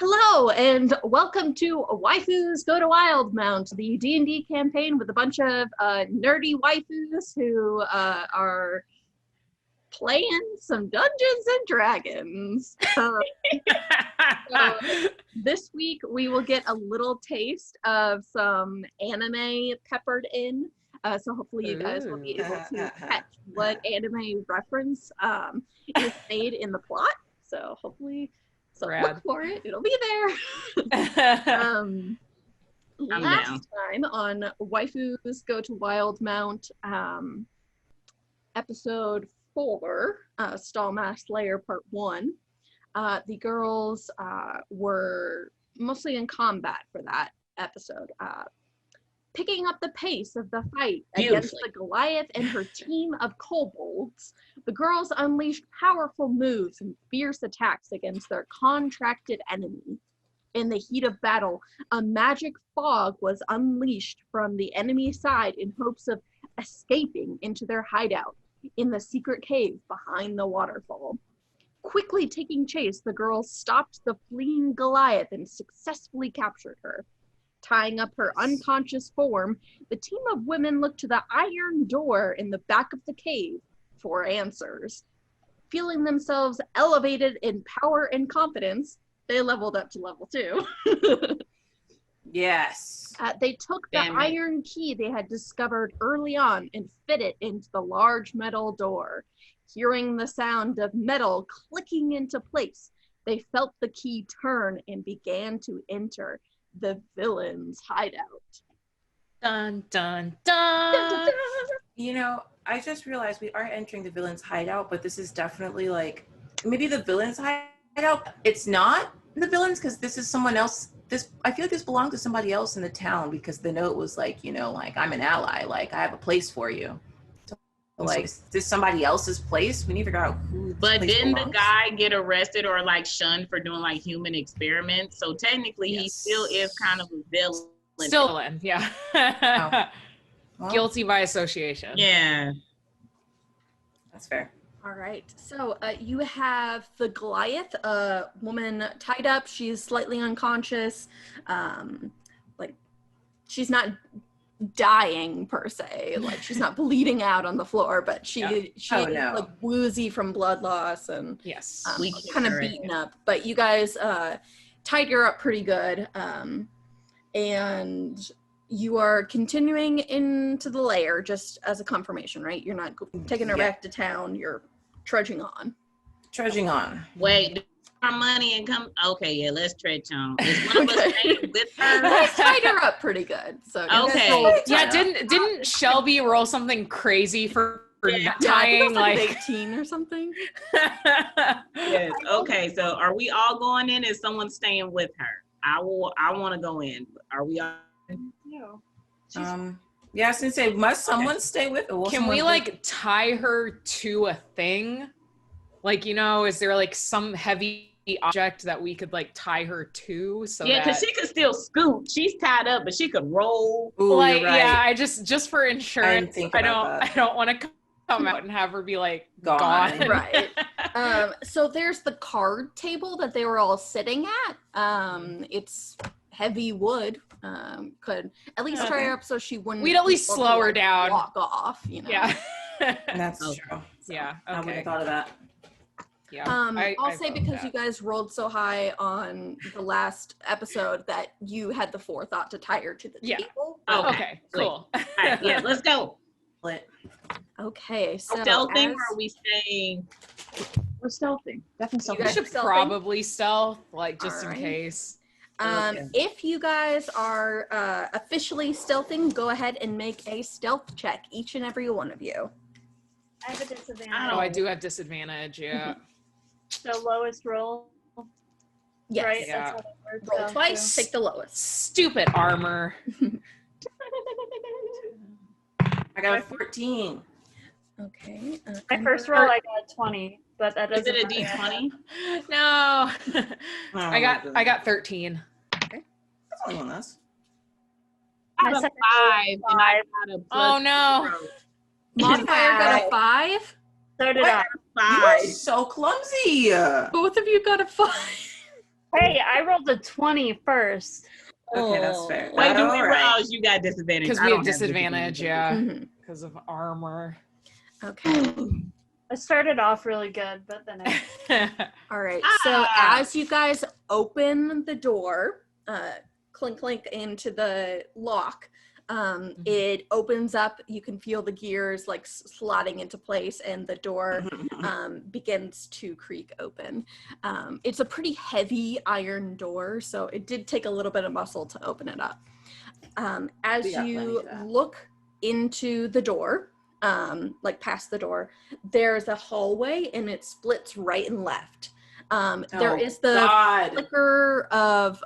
Hello, and welcome to Waifus Go to Wildmount, the D&D campaign with a bunch of nerdy waifus who are playing some Dungeons and Dragons. So this week we will get a little taste of some anime peppered in. So hopefully you guys will be able to catch what anime reference is made in the plot. So hopefully... So look for it. It'll be there. Last time on Waifus Go to Wildmount, episode 4, Stalhmast Lair Part 1, the girls were mostly in combat for that episode, picking up the pace of the fight against the Goliath and her team of kobolds. The girls unleashed powerful moves and fierce attacks against their contracted enemy. In the heat of battle, a magic fog was unleashed from the enemy side in hopes of escaping into their hideout in the secret cave behind the waterfall. Quickly taking chase, the girls stopped the fleeing Goliath and successfully captured her. Tying up her unconscious form, the team of women looked to the iron door in the back of the cave for answers. Feeling themselves elevated in power and confidence, they leveled up to level 2. Yes. They took the iron key they had discovered early on and fit it into the large metal door. Hearing the sound of metal clicking into place, they felt the key turn and began to enter the villain's hideout. Dun, dun, dun. Dun, dun, dun. You know, I just realized we are entering the villain's hideout, but this is definitely like, maybe the villain's hideout. It's not the villain's because this is someone else. I feel like this belonged to somebody else in the town because the note was like, you know, like, I'm an ally. Like, I have a place for you. So, like, is this somebody else's place? We need to figure out who. But didn't the guy get arrested or like shunned for doing like human experiments? So technically, he still is kind of a villain. Still villain, yeah. Oh. Well, guilty by association. Yeah, that's fair. All right. So you have the Goliath, a woman tied up. She's slightly unconscious. Like she's not dying per se, like she's not bleeding out on the floor, but she's like woozy from blood loss and kind of beaten up. But you guys tied her up pretty good, and you are continuing into the lair just as a confirmation, right? You're not taking her back to town. You're trudging on. Wait. Our money and come. Okay, yeah, let's trudge on. Is one of us staying with her? I tied her up pretty good. So okay. Yeah, didn't Shelby roll something crazy for tying like 18 or something? Yes. Okay. So are we all going in? Is someone staying with her? I want to go in. Are we all? No. Yeah, I was gonna say, must someone stay with her? Can we like tie her to a thing? Like, you know, is there like some heavy object that we could like tie her to? So because she could still scoot. She's tied up, but she could roll. Ooh, like, right. yeah, I just for insurance, I don't want to come out and have her be like gone. Right. So there's the card table that they were all sitting at. It's heavy wood. Could at least try her up so she wouldn't. We'd at least slow her down. Walk off, you know. Yeah. That's true. So, yeah. Okay. I would have thought of that. Yeah. I'll say because you guys rolled so high on the last episode that you had the forethought to tie her to the table. Okay. Cool. All right, yeah, let's go. Okay, so stealthing, or are we staying? We're stealthing. Definitely stealthing. We should probably stealth, like just in case. If you guys are officially stealthing, go ahead and make a stealth check, each and every one of you. I have a disadvantage. Oh, I do have disadvantage, yeah. So lowest roll. Yes. Right? Yeah. That's how that works Roll out, twice, too. take the lowest. Stupid armor. I got a 14. Okay. My first roll, I got 20, but that doesn't. Is it a D20? No. I got 13. That's only one less. I got a 5, and I got a plus. Oh no. 0. Modifier got a 5. So did I. You are so clumsy. Both of you got a 5. Hey, I rolled a 20 first. Okay, that's fair. Wait, do we All right. rouse? You got disadvantage. Because I we don't have disadvantage, yeah. Mhm. Because of armor. Okay. I started off really good, but then I All right. So as you guys open the door, clink clink into the lock, it opens up. You can feel the gears like slotting into place, and the door begins to creak open. It's a pretty heavy iron door, so it did take a little bit of muscle to open it up. As We got plenty you of that. look into the door, like past the door, there's a hallway and it splits right and left. There is the God. flicker of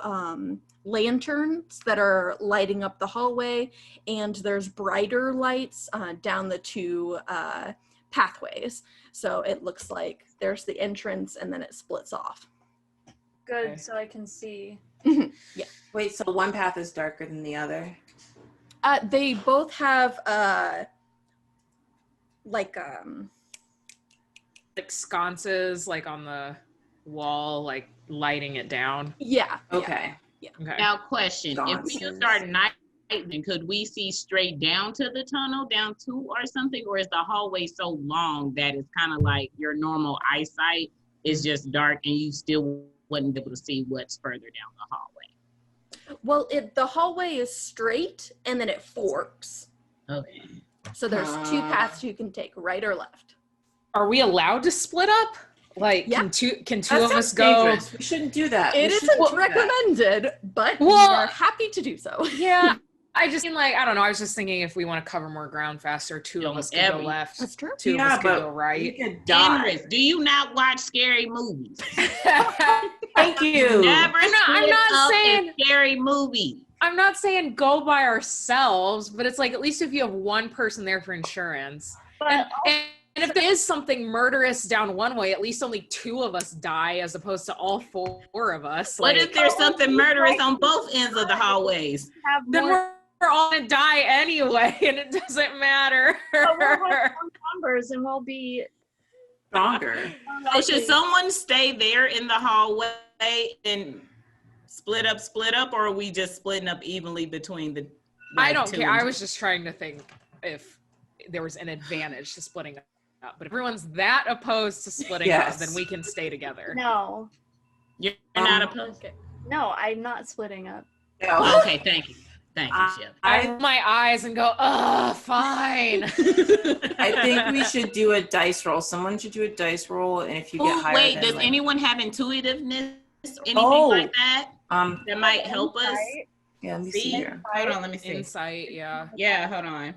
lanterns that are lighting up the hallway, and there's brighter lights down the two pathways. So it looks like there's the entrance and then it splits off. good, Okay. so I can see. Wait, so one path is darker than the other? They both have like sconces, like on the wall, like lighting it down. yeah. Okay. Okay. Now, question: if we Nonsense. just start night, then could we see straight down to the tunnel, down to or something, or is the hallway so long that it's kind of like your normal eyesight is just dark and you still wouldn't be able to see what's further down the hallway? Well, the hallway is straight and then it forks. Okay. So there's two paths you can take, right or left. Are we allowed to split up? Like, Yeah. can two That of us sounds go? dangerous. We shouldn't do that. It We isn't shouldn't do that. recommended, but we Well- are happy to do so. Yeah. I just mean, like, I don't know. I was just thinking if we want to cover more ground faster, two of Don't us could go ever- left, That's true. two of Yeah, us could but go You right. could die. Andres, do you not watch scary movies? Thank you. Never I'm not split up saying- in scary movies. I'm not saying go by ourselves, but it's like at least if you have one person there for insurance. But And if there is something murderous down one way, at least only two of us die as opposed to all four of us. What Like, if there's something murderous on both ends of the hallways? have then more we're all gonna die anyway, and it doesn't matter. but we'll have more numbers and we'll be Stronger. So should someone stay there in the hallway and split up, or are we just splitting up evenly between the? I like, don't two care. and I two? was just trying to think if there was an advantage to splitting up. But if everyone's that opposed to splitting Yes. up, then we can stay together. no. You're not Um, opposed. No, I'm not splitting up. No. Okay, thank you, Chip. I roll my eyes and go, fine. I think we should do a dice roll. Someone should do a dice roll, and if you get Oh, higher wait, than, does like, anyone have intuitiveness? Anything Oh. like that um that might help us? Insight. yeah, let me see See? here. Hold on, let me see. Insight, yeah. Yeah, hold on.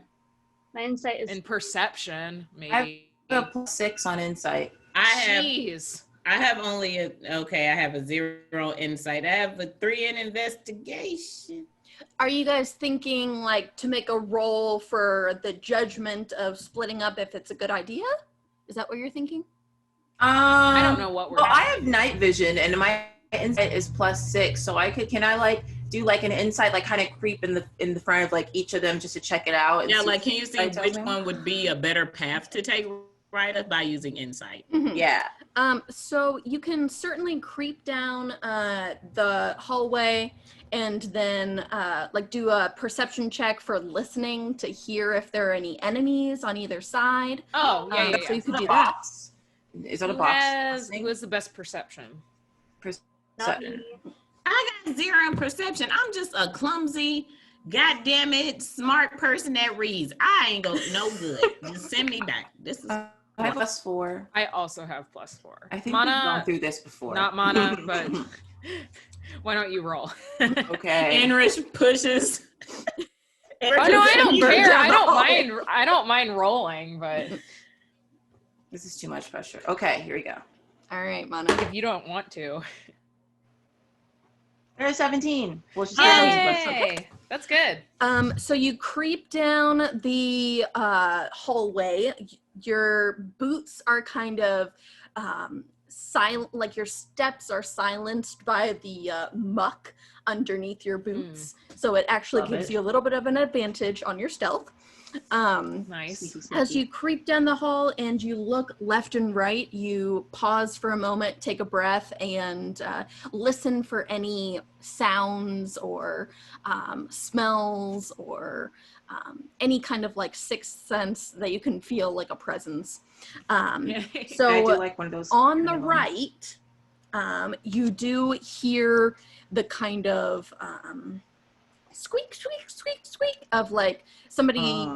My insight is And perception, maybe. I have a +6 on insight. I Jeez. have only I have a 0 insight. I have a 3 in investigation. Are you guys thinking like to make a roll for the judgment of splitting up if it's a good idea? Is that what you're thinking? I don't know what we're Well, I have night vision, and my insight is +6, so can I like do like an insight, like kind of creep in the front of like each of them just to check it out? And Yeah, see like if can you see insight tells which me? one would be a better path to take right up by using insight? Mhm. Yeah. So you can certainly creep down the hallway and then like do a perception check for listening to hear if there are any enemies on either side. Oh, yeah, yeah, So yeah. you could Is do that a that. box? Is that a Who box? has, Listening? who has the best perception? not Perception. me. I got 0 in perception. I'm just a clumsy, goddamn it, smart person that reads. I ain't go no good. Just send me back. This is I have +4. I also have +4. I think we've gone Mana, through this before. not Mana, but why don't you roll? Okay. Enrich pushes. Oh no, I don't You're care. down. I don't mind rolling, but This is too much pressure. Okay, here we go. All right, Mana. if you don't want to. There's 17. Well, she's Yay! That's good. So you creep down the hallway. Your boots are kind of silent, like your steps are silenced by the muck underneath your boots. So it actually gives you a little bit of an advantage on your stealth. Nice. As you creep down the hall and you look left and right, you pause for a moment, take a breath, and listen for any sounds or smells or any kind of like sixth sense that you can feel like a presence. So I do like one of those on the right, you do hear the kind of squeak, squeak, squeak, squeak of like somebody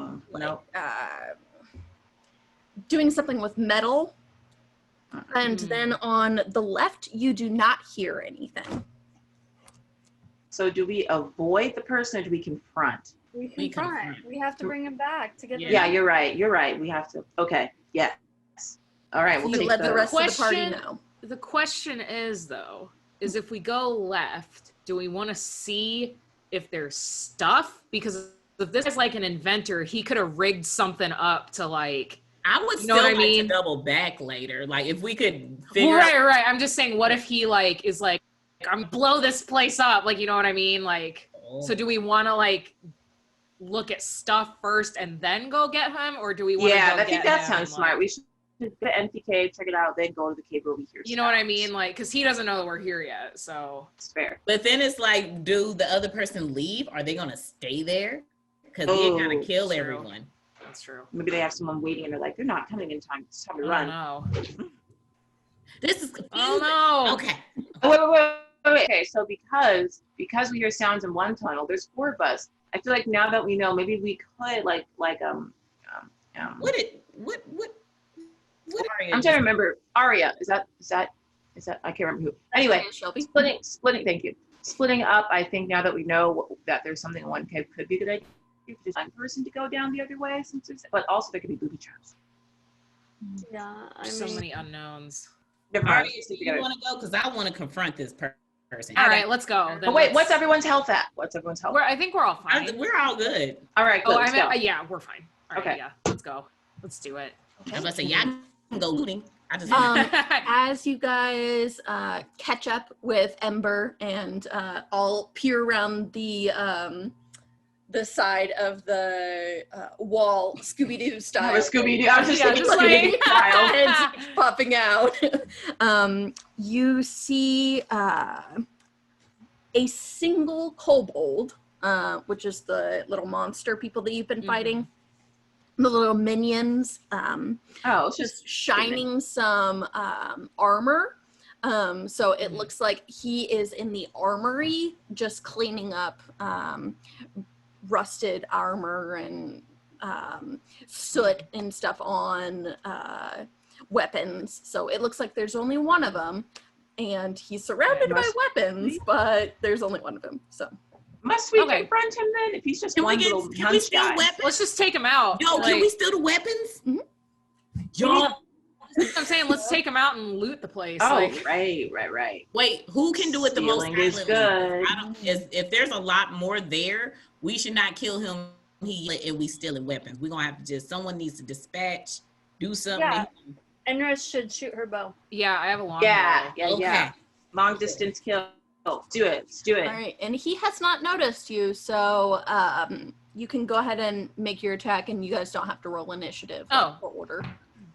doing something with metal. And then on the left, you do not hear anything. So do we avoid the person or do we confront? We confront. We have to bring him back to get the Yeah, you're right. You're right. We have to. Okay. Yes. All right. We'll You take let the rest of the party Question- know. The question is, though, is if we go left, do we want to see if there's stuff? Because if this is like an inventor, he could have rigged something up to like. I would You know still what I like mean? to double back later. Like if we could figure Right, out. right. I'm just saying, what if he like is like, I'm blow this place up? Like, you know what I mean? Like, so do we want to like look at stuff first and then go get him, or do we want to? Yeah, go I think get that him, sounds smart. We should get an empty cave, check it out, then go to the cave where we hear. You know what I mean? Like, because he doesn't know that we're here yet. So It's fair. But then it's like, do the other person leave? Are they gonna stay there? Because they're gonna kill true. everyone. that's true. Maybe they have someone waiting and they're like, they're not coming in time. It's time to I run. don't know. This is confusing. Oh no. Okay. Oh, wait. Okay, so because we hear sounds in one tunnel, there's 4 of us. I feel like now that we know, maybe we could what What I'm trying to remember. Aria, is that I can't remember who. Anyway, Shelby. splitting. Thank you. Splitting up. I think now that we know that there's something in one cave, could be a good idea. Just one person to go down the other way, but also there could be booby traps. Yeah, I So mean, many unknowns. Aria, do you want to go? Because I want to confront this person. All right, let's go. Then Oh wait, let's- what's everyone's health at? I think we're all fine. We're all good. All right, good. Oh, let's I meant, go. yeah, we're fine. All right, Okay. yeah, let's go. Let's do it. I'm gonna say, y'all can go looting. I just As you guys catch up with Ember and all peer around the side of the wall, Scooby-Doo style. Scooby-Doo. I was just Yeah, thinking just Scooby-Doo like style. heads popping out. You see a single kobold, which is the little monster people that you've been fighting. The little minions. Oh, it's just Just shining some armor. So it looks like he is in the armory, just cleaning up rusted armor and soot and stuff on weapons. So it looks like there's only one of them, and he's surrounded by weapons, but there's only one of him. So must we Okay. confront him then? If he's just Can one we little can we hunch steal guy. weapons? Let's just take him out. Yo, Like, can we steal the weapons? Mhm. Yo, I'm saying let's take him out and loot the place. Oh, like, right. wait, who can do it the most Stealing is silently? good. If there's a lot more there, we should not kill him. And we stealing weapons. We're gonna have to someone needs to dispatch, do something. Yeah. Enris should shoot her bow. yeah, I have a long Yeah, bow. yeah. Long distance kill. Let's do it. all right, and he has not noticed you, so you can go ahead and make your attack, and you guys don't have to roll initiative Oh. or order.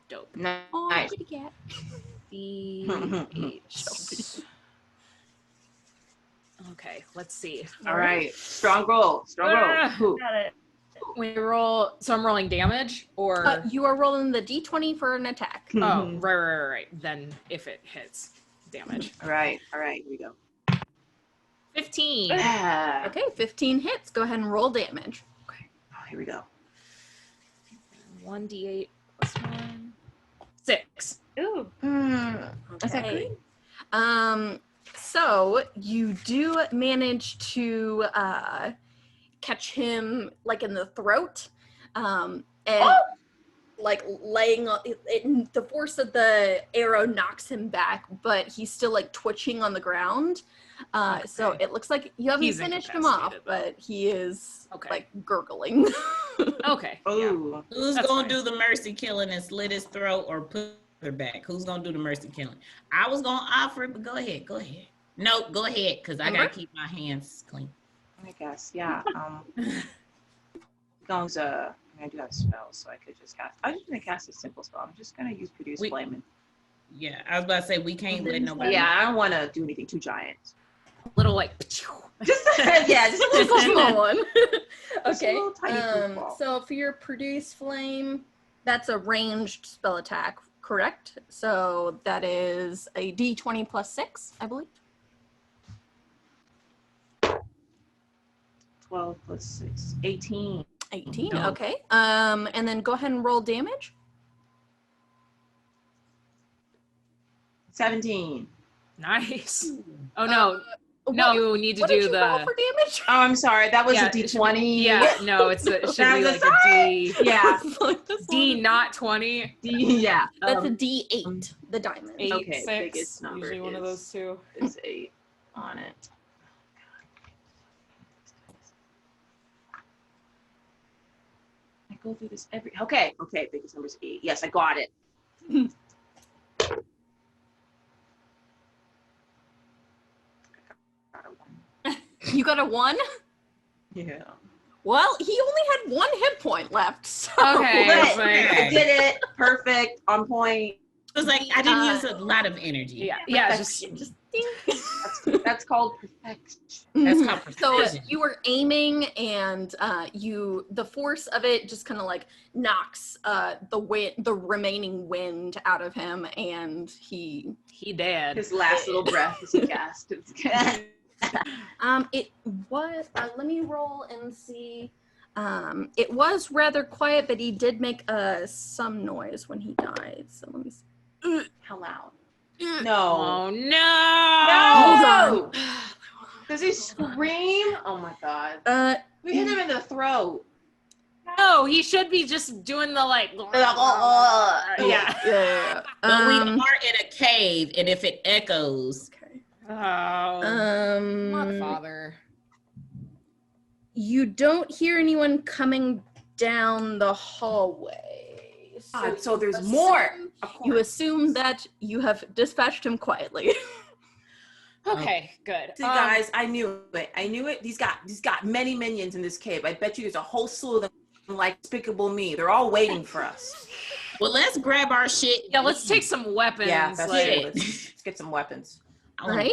Dope. Oh, Nice. kitty cat. D8. Okay, let's see. All right. Strong roll. Ah. Ooh. Got it. We roll, so I'm rolling damage, or You are rolling the d20 for an attack. oh, right. Then if it hits, damage. All right. Here we go. 15. Yeah. Okay, 15 hits. Go ahead and roll damage. Oh, here we go. 1d8 plus 1. 6. Ooh. Is that Okay. good? So you do manage to catch him like in the throat, and like laying on it, the force of the arrow knocks him back, but he's still like twitching on the ground. So Okay. it looks like you haven't He's finished him off, incapacitated, though. but he is Okay. like gurgling. Okay. Yeah. Ooh. Who's That's gonna fine. do the mercy killing and slit his throat or put back. Who's gonna do the mercy killing? I was gonna offer it, but go ahead. No, go ahead, because I gotta keep my hands clean. I guess, yeah. Gonza, I do have spells, so I could just cast. I'm just gonna cast a simple spell. I'm just gonna use produce flame. Yeah, I was about to say we can't let nobody. Yeah, I don't want to do anything too giant. Little like. Just just a little small one. Just a Okay. little tiny football. So for your produce flame, that's a ranged spell attack, correct? So that is a D20 plus 6, I believe. 12 plus 6, 18. 18. No. Okay. And then go ahead and roll damage. 17. Nice. Oh no. What- You need to What did do you roll the. for damage? Oh, I'm sorry. That was Yeah, a it should D20. Yeah, no, it should be That like was a D. Yeah. D, not 20. Yeah. That's a D8, the diamond. 8, Okay, 6. biggest number Usually one of is- those two. Is 8 on it. I go through this every. Okay. Biggest number is 8. Yes, I got it. You got a 1? Yeah. Well, he only had 1 hit point left. So. Okay. Good. it's like- I did it. Perfect. On point. It was like I didn't use a lot of energy. Yeah, Perfection. Just ding. That's called perfection. That's called So precision. you were aiming, and the force of it just kind of like knocks the remaining wind out of him, and he dead. His last little breath is a gasp. it was let me roll and see. It was rather quiet, but he did make some noise when he died. So let me see. How loud? No. Oh no! No! Does he scream? Oh my god. We hit him in the throat. No, he should be just doing the like. Yeah. Yeah. But we are in a cave, and if it echoes, Okay. Oh. Father. You don't hear anyone coming down the hallway. So there's more. You assume that you have dispatched him quietly. Okay, good. See, guys, I knew it. He's got many minions in this cave. I bet you there's a whole slew of them like Despicable Me. They're all waiting for us. well, let's grab our shit. Yeah, let's take some weapons. Yeah, that's like, it. Let's get some weapons. Right?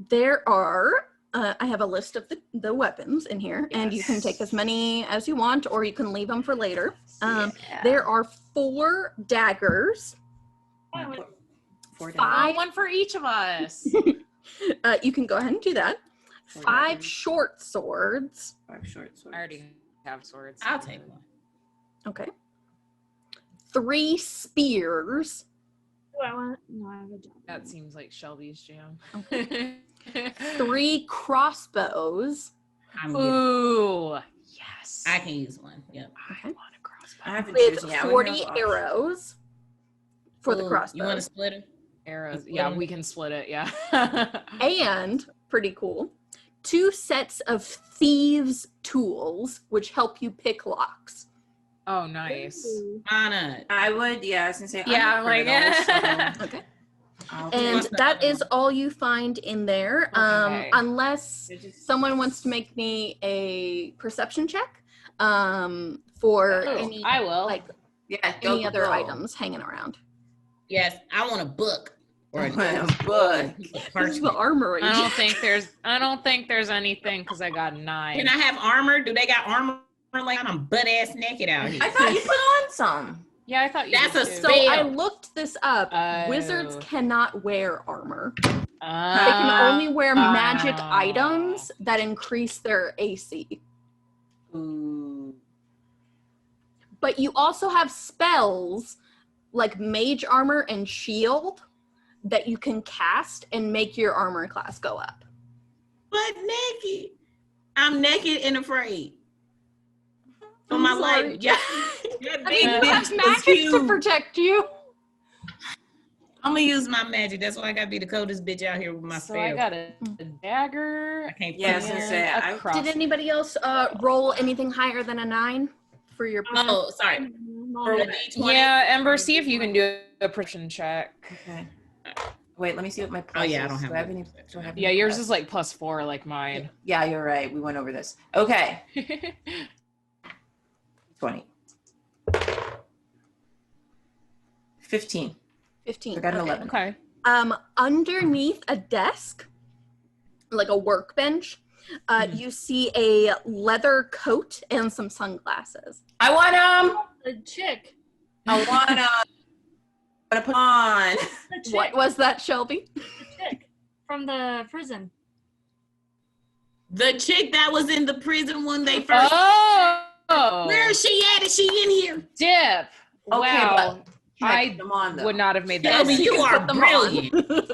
There are I have a list of the weapons in here, and you can take as many as you want, or you can leave them for later. There are 4 daggers. 4 5 one for each of us. You can go ahead and do that. 5 short swords. 5 short swords. I already have swords. I'll take one. Okay. 3 spears. Do I want? No, I have a job. That seems like Shelby's jam. 3 crossbows. I'm getting, Ooh, yes. I can use one. Yep. I want a crossbow. I haven't With chosen yet. 40 arrows for the Ooh, crossbow. You want to split it? Arrows. Yeah, we can split it. Yeah. And, pretty cool, 2 sets of thieves' tools, which help you pick locks. Oh, nice. Mana. I would, yeah, I was gonna say. Yeah, I'm like, Okay. I'll And What's the that other is all you find in there, Okay. unless someone wants to make me a perception check for Oh, any I will. like yeah, any other items hanging around. Yes, I want a book or I want a book. This is the parchment. armory. I don't think there's anything because I got 9. Can I have armor? Do they got armor? Like I'm butt ass naked out here. I thought you put on some. Yeah, I thought you That's did a too. So spell. I looked this up. Oh. Wizards cannot wear armor. Oh. They can only wear magic items that increase their AC. Ooh. But you also have spells like mage armor and shield that you can cast and make your armor class go up. Butt naked. I'm naked and afraid. For my sorry. life. Yeah. I mean, you have magic to protect you. I'm gonna use my magic. That's why I gotta be the coldest bitch out here with my So spell. I got a dagger. I can't. Yeah, find since it. I- crossbow. Did anybody else roll anything higher than a 9 for your? Oh, sorry. moment. D20? Yeah, Ember, see if you can do a perception check. Okay. Wait, let me see what my plus Oh, yeah, I is. don't have Do I have any any? perception. Do I have Yeah, any yours plus? is like +4 like mine. Yeah, you're right. We went over this. Okay. 20. 15. 15. I got an okay. 11. Okay. Underneath a desk, like a workbench, you see a leather coat and some sunglasses. I want The chick. I want to put on. The chick. What was that, Shelby? The chick from the prison. The chick that was in the prison when they first. Oh! Where is she at? Is she in here? Dip. Okay, Wow. Can I I put them on though? would not have made that. Shelby, decision. you are Put them brilliant. on.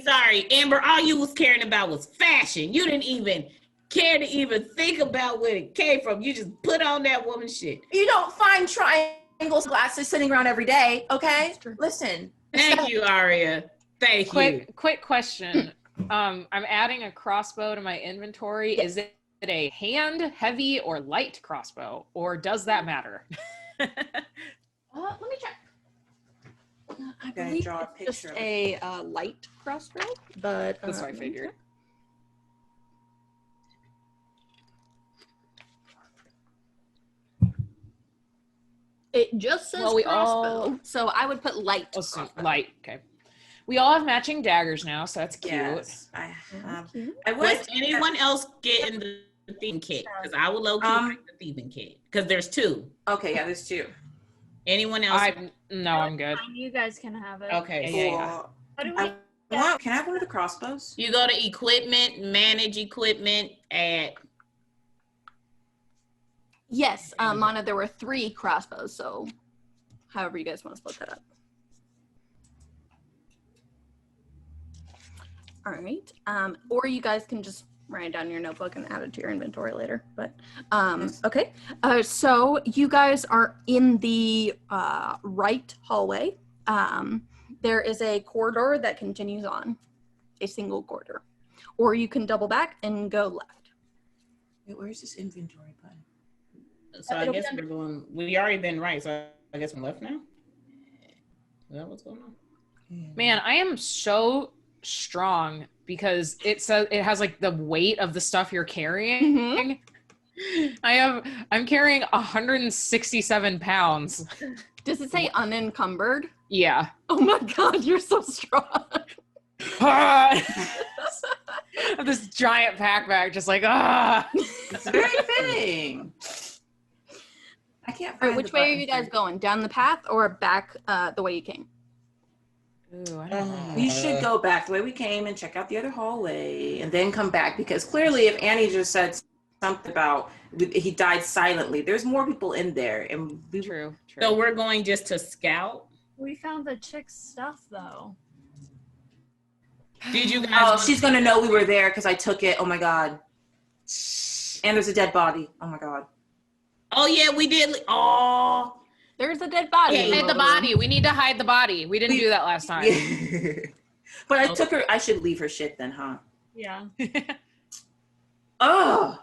Sorry, Amber, all you was caring about was fashion. You didn't even care to even think about where it came from. You just put on that woman's shit. You don't find triangles glasses sitting around every day, okay? Listen. Thank you, Aria. Thank you. Quick question. I'm adding a crossbow to my inventory. Yes. Is it a hand, heavy, or light crossbow, or does that matter? Let me check. I Gonna believe draw a it's just picture of a light crossbow, but That's what I let me figured. check. It just says Well, we crossbow, so I would put light. Oh, so crossbow. light. Okay. We all have matching daggers now, so that's cute. Yes. I have. Cute. I Was was anyone else getting the thieving kit? Because I would low-key like the thieving kit. Because there's two. Okay, yeah, there's two. Anyone else? I'm good. Fine, you guys can have it. Okay. Yeah. How do we? Can I have one of the crossbows? You go to equipment, manage equipment, add. Yes, Mana, there were 3 crossbows, so however you guys want to split that up. All right. Or you guys can just write it down in your notebook and add it to your inventory later. But okay. So you guys are in the right hallway. There is a corridor that continues on, a single corridor. Or you can double back and go left. Wait, where's this inventory button? So I guess we're going. We already been right. So I guess we're left now. Is that what's going on? Man, I am so strong because it says it has like the weight of the stuff you're carrying. I'm carrying 167 pounds. Does it say unencumbered? Yeah. Oh my god, you're so strong. This giant pack just like It's very fitting. I can't All find right, which way are you guys going? Down the path or back the way you came? Ooh, I don't know. We should go back the way we came and check out the other hallway and then come back, because clearly if Annie just said something about he died silently, there's more people in there. And True. So we're going just to scout. We found the chick's stuff though. Did you guys? Oh, she's gonna know we were there because I took it. Oh my god. And there's a dead body. Oh my god. Oh yeah, we did. Oh. There's a dead body. Hide the body. We need to hide the body. We didn't do that last time. But I took her. I should leave her shit then, huh? Yeah. Oh.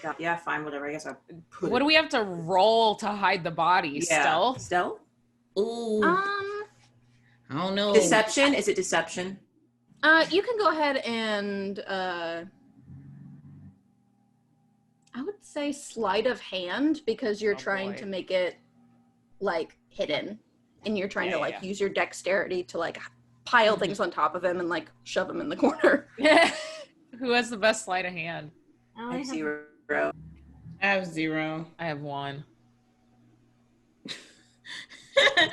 God, yeah, fine, whatever. I guess I'll put What do we have to roll to hide the body? Stealth? Stealth? Ooh. Um, I don't know. Deception? Is it deception? you can go ahead and I would say sleight of hand, because you're Oh, trying boy. to make it like hidden, and you're trying to like use your dexterity to like pile things on top of him and like shove him in the corner. Who has the best sleight of hand? I I only have have 0. I have 0. I have 1.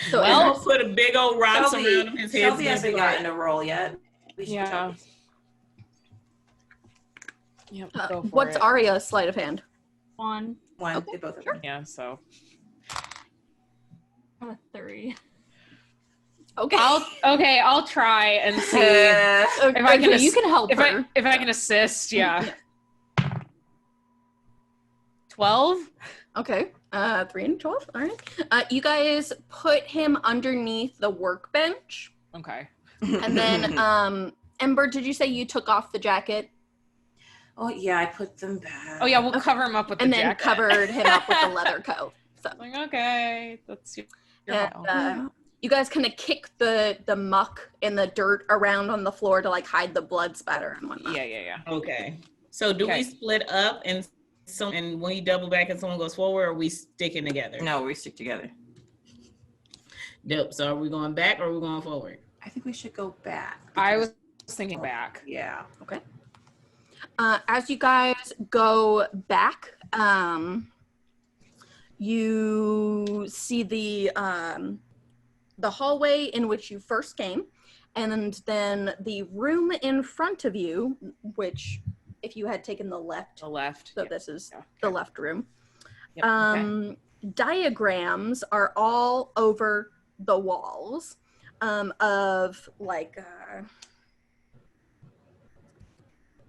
So I'll Emma's- put a big old rocks around his head. Shelby hasn't gotten a roll yet. We should Yeah. tell- Yep, go for what's it. Arya's sleight of hand? 1. One. Okay, They both have sure. one. Yeah, so I have a 3. Okay. I'll try and see Okay, if I can you can help her. if I can assist, yeah. 12? Okay. 3 and 12. All right. You guys put him underneath the workbench, Okay. and then Ember, did you say you took off the jacket? Oh yeah, I put them back. Oh yeah, we'll cover him up with and the then jacket. covered him up with the leather coat. So Like, okay, that's your and, you guys kind of kick the muck and the dirt around on the floor to like hide the blood spatter and whatnot. yeah. Okay. So do we split up and when we double back and someone goes forward, or are we sticking together? No, we stick together. Dope. So are we going back or are we going forward? I think we should go back. I was thinking back. Yeah. Okay. As you guys go back, you see the hallway in which you first came, and then the room in front of you, which if you had taken the left, so this is the left room. Yep. Diagrams are all over the walls of like,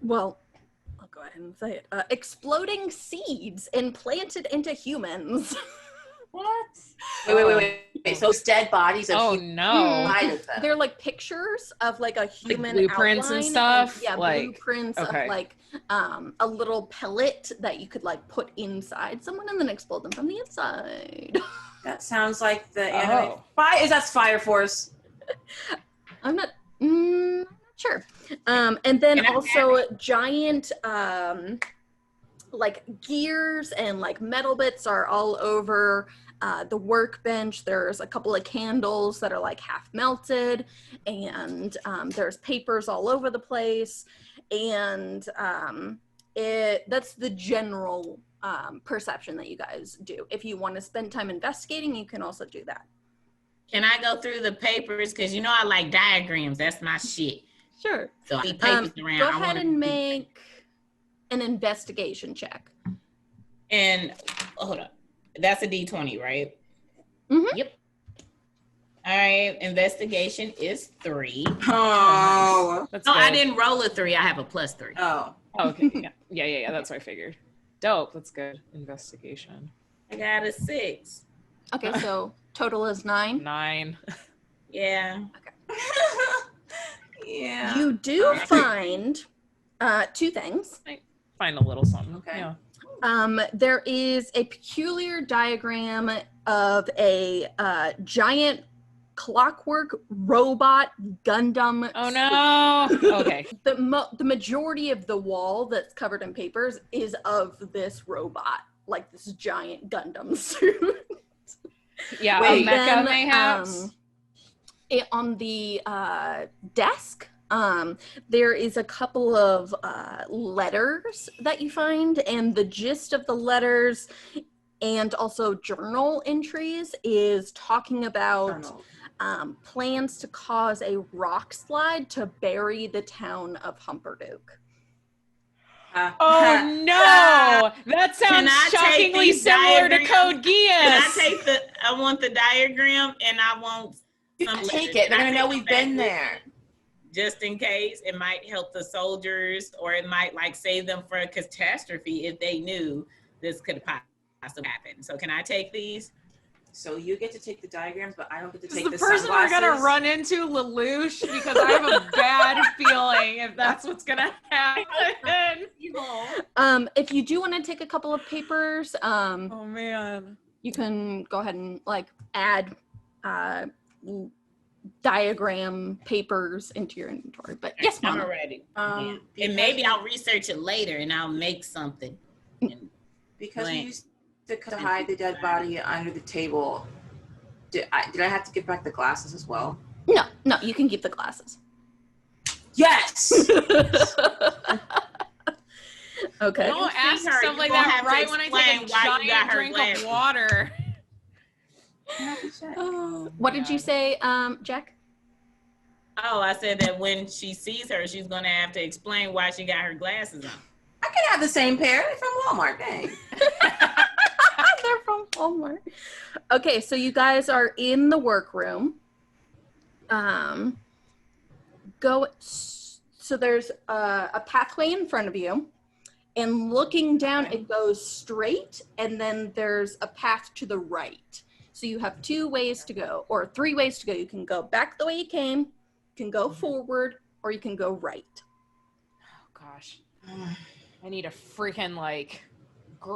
well, I'll go ahead and say it. Exploding seeds implanted into humans. What? Wait. So it's dead bodies of no. inside of them. They're like pictures of like a human blueprints outline and stuff? Blueprints of like a little pellet that you could like put inside someone and then explode them from the inside. That sounds like the anime. That's Fire Force. I'm not sure. And then also giant like gears and like metal bits are all over the workbench. There's a couple of candles that are like half melted, and there's papers all over the place, and that's the general perception that you guys do. If you want to spend time investigating, you can also do that. Can I go through the papers? Because you know I like diagrams. That's my shit. Sure. So I see papers around. Go ahead and make an investigation check. And hold up. That's a D20, right? Mm-hmm. Yep. All right. Investigation is 3. Oh. That's no, good. I didn't roll a 3. I have a +3. Oh. Okay. Yeah. That's what I figured. Dope. That's good. Investigation. I got a 6. Okay, so total is 9. 9. Yeah. Okay. Yeah. You do find 2 things. Find a little something. Okay. Yeah. There is a peculiar diagram of a giant clockwork robot Gundam. Oh no. Okay. The majority of the wall that's covered in papers is of this robot, like this giant Gundam suit. Yeah. Wait, Mecha mayhaps. On the desk, there is a couple of letters that you find, and the gist of the letters and also journal entries is talking about plans to cause a rock slide to bury the town of Humperdinck. Oh no! That sounds shockingly similar to Code Geass. I want the diagram, and I want some take it. They're gonna know we've been there. Just in case, it might help the soldiers, or it might like save them for a catastrophe if they knew this could possibly happen. So can I take these? So you get to take the diagrams, but I don't get to take the the person sunglasses. we're gonna run into Lelouch, because I have a bad feeling if that's what's gonna happen. If you do want to take a couple of papers, Oh man. you can go ahead and like add diagram papers into your inventory. But yes, I'm Mama. ready. And maybe I'll research it later and I'll make something. Because we used to hide the dead body under the table. Did I have to give back the glasses as well? No, you can keep the glasses. Yes. Okay. Don't ask stuff like that right when I take a giant drink of water. What did you say, Jack? Oh, I said that when she sees her, she's going to have to explain why she got her glasses on. I can have the same pair. They're from Walmart. Dang. They're from Walmart. Okay, so you guys are in the workroom. So there's a pathway in front of you, and looking down, it goes straight, and then there's a path to the right. So you have 2 ways to go, or 3 ways to go. You can go back the way you came, you can go forward, or you can go right. Oh gosh. I need a freaking like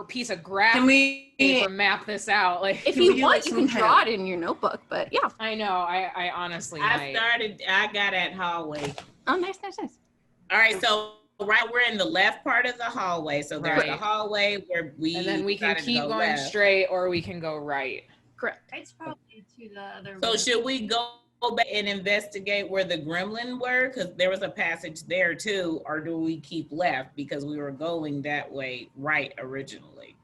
piece of graph Can we paper map this out. Like, If Can you we do, want, like, you some can kind draw of- it in your notebook. But yeah. I know. I honestly might. I got at hallway. Oh, nice. All right, so we're in the left part of the hallway. So there's the Right. hallway where we And then we can decided to keep go going left. straight, or we can go right. Correct. It's probably to the other So room. should we go back and investigate where the gremlin were? Because there was a passage there too, or do we keep left because we were going that way right originally?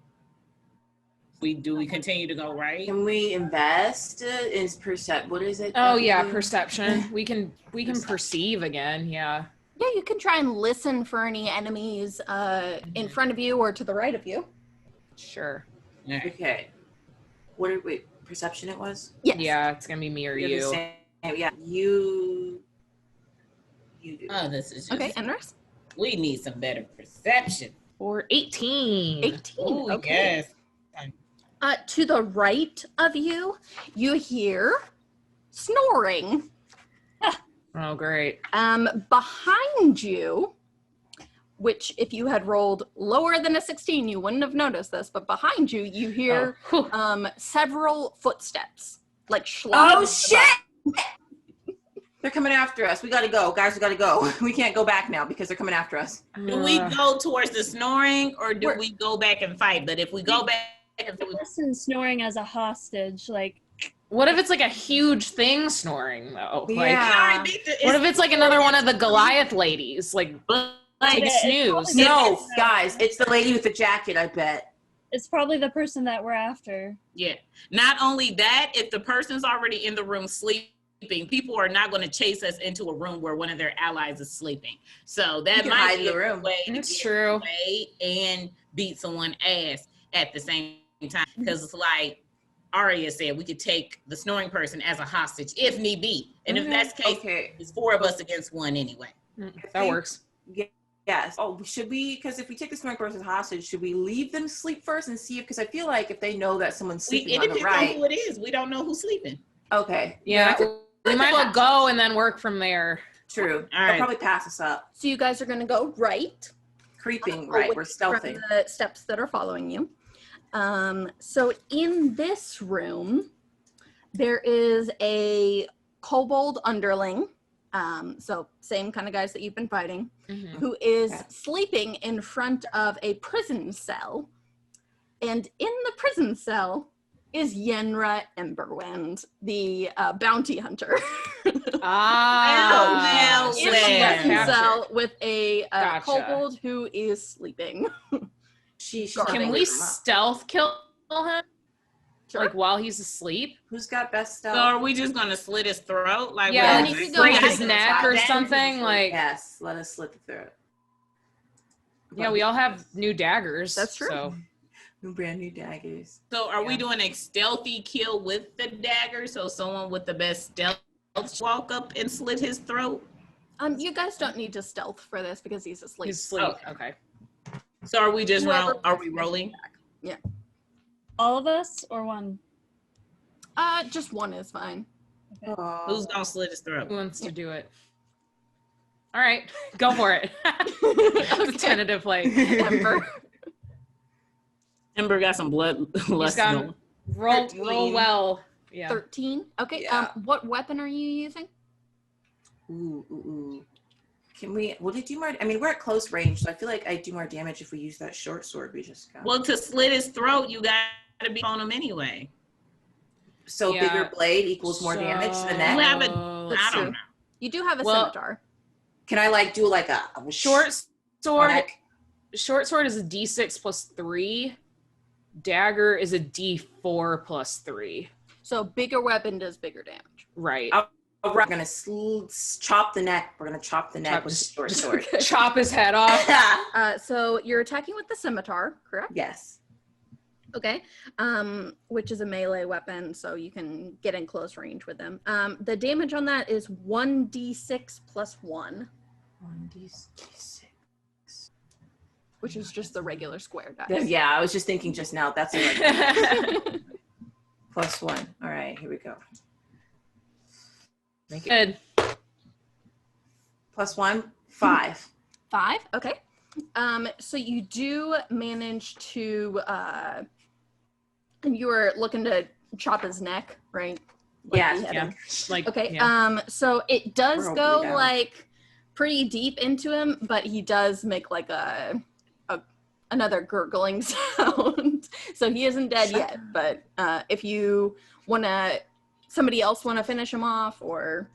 Do we continue to go right? Can we invest in what is it? Oh that we yeah, do? perception. We can perceive again. Yeah. Yeah, you can try and listen for any enemies in front of you or to the right of you. Sure. Okay. What did we perception it was? Yes. Yeah, it's gonna be me or You're the you. same. Yeah, you do. Oh, this is just, Okay, Enris? we need some better perception. Or 18. 18. Ooh, Okay. yes. To the right of you, you hear snoring. Oh great. Behind you, which if you had rolled lower than a 16, you wouldn't have noticed this, but behind you, you hear Oh, whew. several footsteps, like Oh schlops. shit! They're coming after us. We gotta go, guys. We gotta go. We can't go back now because they're coming after us. Do we Uh, go towards the snoring or do We're- we go back and fight? But if we go back and fight, Person snoring as a hostage, like What if it's like a huge thing snoring though? Like, Yeah. what if it's like another one of the Goliath ladies? Like, take a it's snooze. probably- No, guys, it's the lady with the jacket. I bet. it's probably the person that we're after. Yeah. Not only that, if the person's already in the room sleeping, people are not going to chase us into a room where one of their allies is sleeping. So that You can might hide be in the a room. way to That's get true. away and beat someone ass at the same time. Because it's like Arya said, we could take the snoring person as a hostage if need be. And if that's the case, Okay. it's 4 of us against 1 anyway. That works. Yes. Oh, should we? Because if we take the snoring person hostage, should we leave them sleep first and see if? Because I feel like if they know that someone's sleeping It on the depends on right. who it is. We don't know who's sleeping. Okay. Yeah, we might well go and then work from there. True. All right. They'll probably pass us up. So you guys are going to go right. Creeping, Oh, right? with- We're from stealthing. the steps that are following you. So in this room, there is a kobold underling. So same kind of guys that you've been fighting, Mhm. who is Okay. sleeping in front of a prison cell. And in the prison cell is Yenra Emberwind, the bounty hunter. Ah, Oh, in hell the yeah. prison Captured. cell with a Gotcha. kobold who is sleeping. She's Can not Can gonna we wake them up. stealth kill him? Sure. Like while he's asleep? Who's got best So stealth? are we just going to slit his throat? Like, Yeah, then you could go break back his to the neck top. or That is something. true. Like, Yes. Let us slit the throat. yeah, we all have new daggers. That's true. So New brand new daggers. So are we Yeah. doing a stealthy kill with the dagger? So someone with the best stealth walk up and slit his throat? You guys don't need to stealth for this because he's asleep. he's asleep. Okay. Okay. So are we just Whoever are we gets rolling? back. All of us or one? Just one is fine. Oh. Who's gonna slit his Who throat? wants to do it? All right, go for it. Okay. Tentative, like Ember. Ember got some blood he's lust got going. roll 13. well. Yeah. 13. Okay. Yeah. What weapon are you using? Ooh. Can we? Will they do more? I mean, we're at close range, so I feel like I do more damage if we use that short sword we just got. Well, to slit his throat, you gotta be on him anyway. So Yeah. bigger blade equals more damage to the You neck. have a- That's I don't true. know. You do have a Well- scimitar. Can I like do like a Short sword. neck? Short sword is a D6 plus 3. Dagger is a D4 plus 3. So bigger weapon does bigger damage. Right. Oh, we're gonna chop the neck. We're gonna chop the neck Chop with the his- short sword. Chop his head off. So you're attacking with the scimitar, correct? Yes. Okay. Which is a melee weapon, so you can get in close range with them. The damage on that is 1d6 plus 1, 1d6. which is just the regular square die. Yeah, I was just thinking just now. That's like plus 1. All right, here we go. Make it good. Plus 1, 5. 5. Okay. So you do manage to, and you were looking to chop his neck, right? Yeah. Yeah. Like, Okay. yeah. So it does We're go opening down. like pretty deep into him, but he does make like another gurgling sound. So he isn't dead yet. But if you somebody else wanna finish him off, or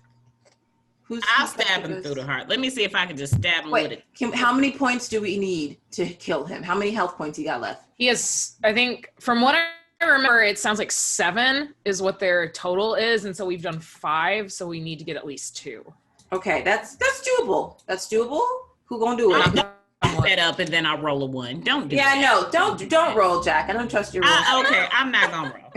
I'll stab him through the heart. Let me see if I can just stab him with it. How many points do we need to kill him? How many health points he got left? He has, I think, from what I remember, it sounds like 7 is what their total is, and so we've done 5, so we need to get at least 2. Okay, that's doable. That's doable. Who gonna do it? I'll set up and then I'll roll a 1. Don't do Yeah, that. no, don't roll, Jack. I don't trust your roll. Okay, I'm not gonna roll.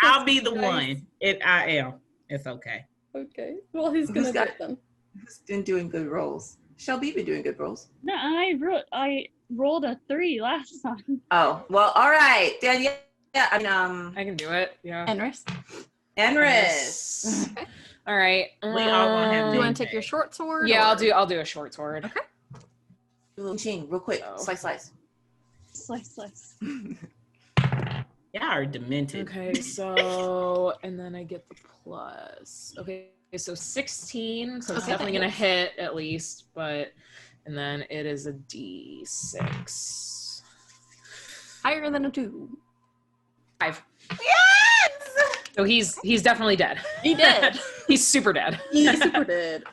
I'll be the one. I am. It's okay. okay. Well, he's gonna Who's do got- it then. Who's been doing good rolls? Shelby been doing good rolls. No, I rolled a 3 last time. Oh, well, all right. Danielle, I can do it. Yeah. Enris, Enris. Okay. All right. We all gonna have do you to want to take your short sword? Yeah, or- I'll do a short sword. Okay. Do a little ching, real quick. Oh. Slice. Slice. Y'all are demented. Okay, so and then I get the plus. Okay, so 16. So it's Okay, definitely that gonna hits. hit at least, but and then it is a D6. Higher than a 2. 5. Yes! So he's definitely dead. He did. He's super dead. He super did.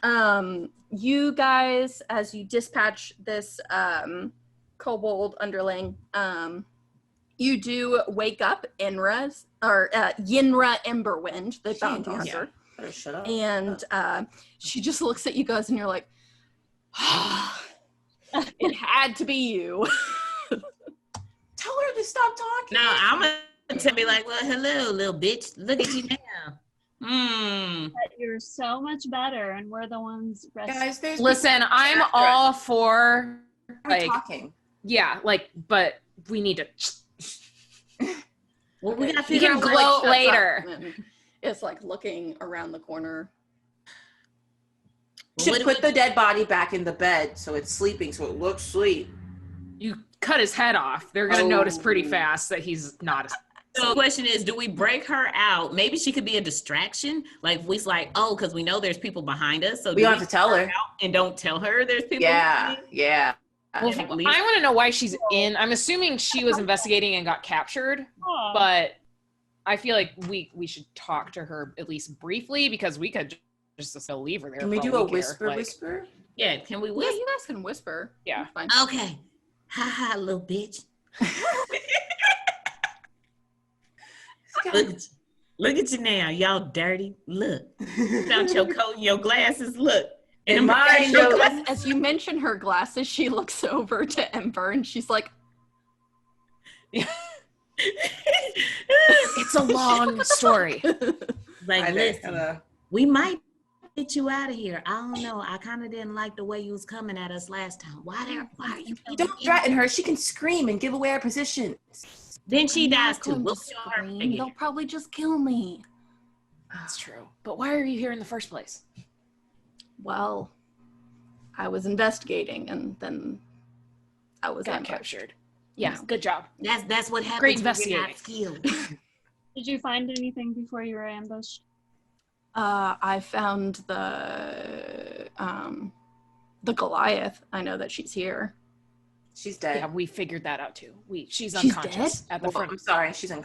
You guys, as you dispatch this kobold underling, you do wake up Yinra Emberwind, the bounty Shit, hunter, Better shut up. and she just looks at you guys, and you're like, "It had to be you." Tell her to stop talking. No, I'm gonna tell me like, well, hello, little bitch. Look at you now. But you're so much better, and we're the ones resting. Guys, there's Listen, I'm all for like like talking. yeah, like but we need to. Well, we gotta You figure can out gloat what- Shuts up, later. and it's like looking around the corner. You should what do put the dead body back in the bed so it's sleeping, so it looks asleep. You cut his head off. They're gonna notice pretty Oh. fast that he's not. So the question is, do we break her out? Maybe she could be a distraction. Like we like, oh, because we know there's people behind us. So We do don't have to tell her. out and don't tell her there's people. Yeah, behind us? yeah. Well, At I least- want to know why she's in. I'm assuming she was investigating and got captured, Oh, but I feel like we should talk to her at least briefly because we could just still leave her there. Can we for do all a we care. whisper, Like, whisper? Yeah, can we Yeah, whisper? you guys can whisper. Yeah. Fine. Okay. Ha ha, little bitch. Look at you now, y'all dirty. Look. Without your coat and your glasses, look. And mine, So yo. as you mention her glasses, she looks over to Ember and she's like, it's a long story. like, listen, Hello. we might get you out of here. I don't know. I kind of didn't like the way you was coming at us last time. Why are you? Don't threaten her. She can scream and give away our position. Then she "I'm dies not too. going We'll to kill her. scream. They'll probably just kill me." That's true. But why are you here in the first place? Well, I was investigating and then I was Got ambushed. captured. Yeah, No. good job. That's what happens. Great when you're not investigating. skilled. did you find anything before you were ambushed? I found the Goliath. I know that she's here. She's dead. Yeah, we figured that out too. She's She's unconscious at the Well, front. I'm sorry. She's in.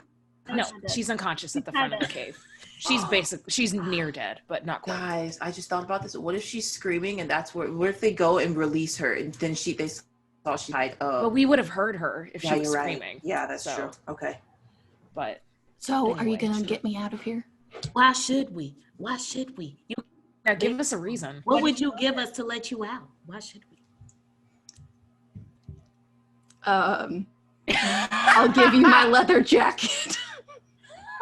No, She's dead. she's unconscious at the She's front of the dead. cave. She's near dead, but not quite. Guys, I just thought about this. What if she's screaming and that's where? What if they go and release her and then they saw she died? But we would have heard her if yeah, she was you're screaming. right. Yeah, that's So- true. Okay. But So, are you Anyway, gonna sure. get me out of here? Why should we? Why should we? now give us a reason. What would you give us to let you out? Why should we? I'll give you my leather jacket.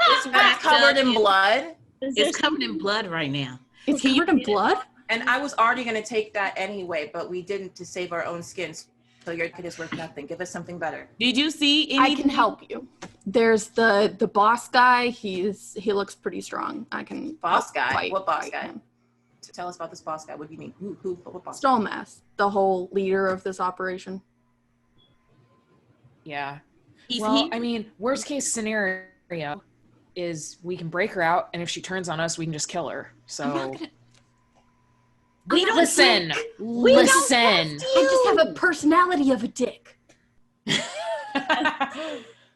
It's That's covered in blood. Is there It's covered in blood right now. It's Can you covered in blood. And I was already going to take that anyway, but we didn't to save our own skins. So your kid is worth nothing. Give us something better. Did you see I anything? can help you. There's the boss guy. He looks pretty strong. I can Boss guy? fight- What boss fight guy? him. tell us about this boss guy. What do you mean? What boss? Stalhmast, the whole leader of this operation. Yeah. He's Well, here. I mean, worst case scenario is we can break her out, and if she turns on us, we can just kill her. So We don't listen. We don't Listen. I just have a personality of a dick.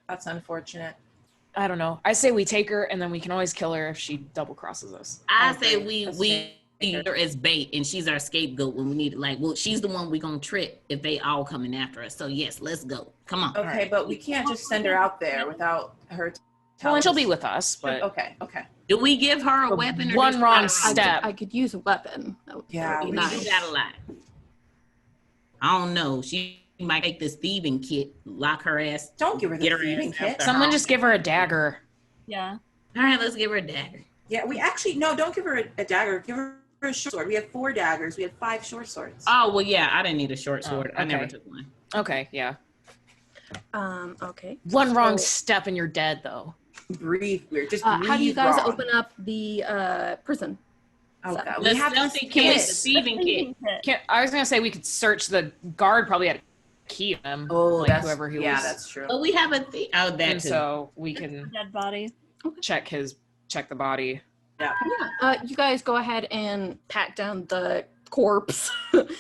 That's unfortunate. I don't know. I say we take her, and then we can always kill her if she double crosses us. I Okay, say we that's use her as bait, and she's our scapegoat when we need it. Like, well, she's the one we gonna trip if they all coming after us. So yes, let's go. Come on. Okay, Alright. but we can't just send her out there without her. Well, and she'll be with us, but Okay. Do we give her a weapon? Or one just wrong let her run? step. I could use a weapon. That would Yeah, be we We nice. do that a lot. I don't know. She might take this thieving kit, lock her ass. Don't give her the Get her thieving ass kit. after someone her. just give her a dagger. Yeah. All right, let's give her a dagger. Yeah, we actually no. Don't give her a dagger. Give her a short sword. We have 4 daggers. We had 5 short swords. Oh well, yeah. I didn't need a short Oh, sword. I never okay. took one. Okay, yeah. Okay. One wrong So, step and you're dead, though. Breathe weird. Just breathe how do you guys wrong. open up the prison? Oh god, The we have stealthy to kit, the skip. thieving kit. I was gonna say we could search the guard. Probably had a key on him. Oh, like that's whoever he yeah, was. that's true. But we have a oh that And too. so we can Dead body. check the body. Yeah. You guys go ahead and pat down the corpse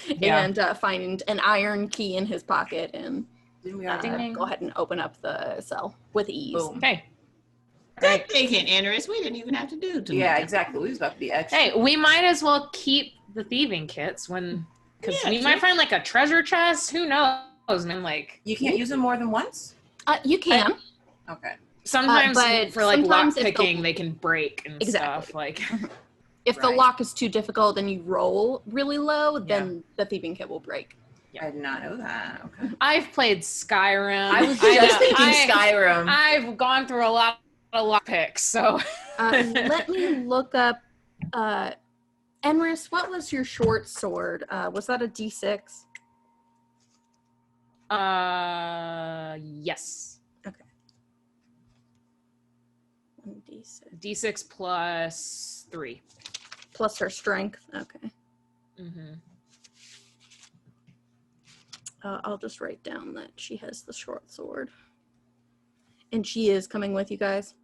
Yeah. and find an iron key in his pocket and Didn't we already go ahead and open up the cell with ease. Boom. Hey, Good thinking, Andres. We didn't even have to do too Yeah, much. exactly. We was about to be extra. hey, we might as well keep the thieving kits because Yeah, we true. might find like a treasure chest. Who knows, man? Like You can't use them more than once? You can. Okay. sometimes but for like sometimes lock if the- picking, they can break and Exactly. stuff. Like If the Right. lock is too difficult and you roll really low, then the thieving kit will break. I did not know that. Okay. I've played Skyrim. I was just thinking I- Skyrim. I've gone through a lot of lock picks, so Let me look up. Enris, what was your short sword? Was that a D6? yes. Okay. 1d6. D6 plus 3. Plus her strength. Okay. Mm-hmm. I'll just write down that she has the short sword. And she is coming with you guys?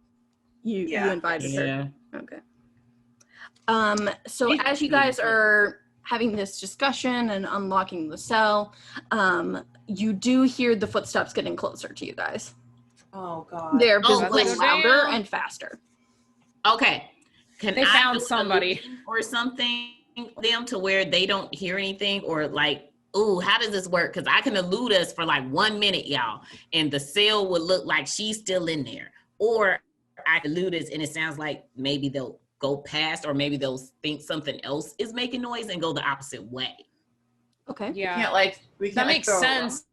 You invited her. Yeah. Okay. So She's as you really guys good. are having this discussion and unlocking the cell, you do hear the footsteps getting closer to you guys. Oh god. They're Oh, visibly wait. louder and faster. Okay. Can They I found do an somebody. illusion or something for them to where they don't hear anything or like, ooh, how does this work? Because I can elude us for like 1 minute, y'all, and the cell would look like she's still in there. Or I can elude us and it sounds like maybe they'll go past or maybe they'll think something else is making noise and go the opposite way. Okay. Yeah. We can't That makes throw a rock. sense.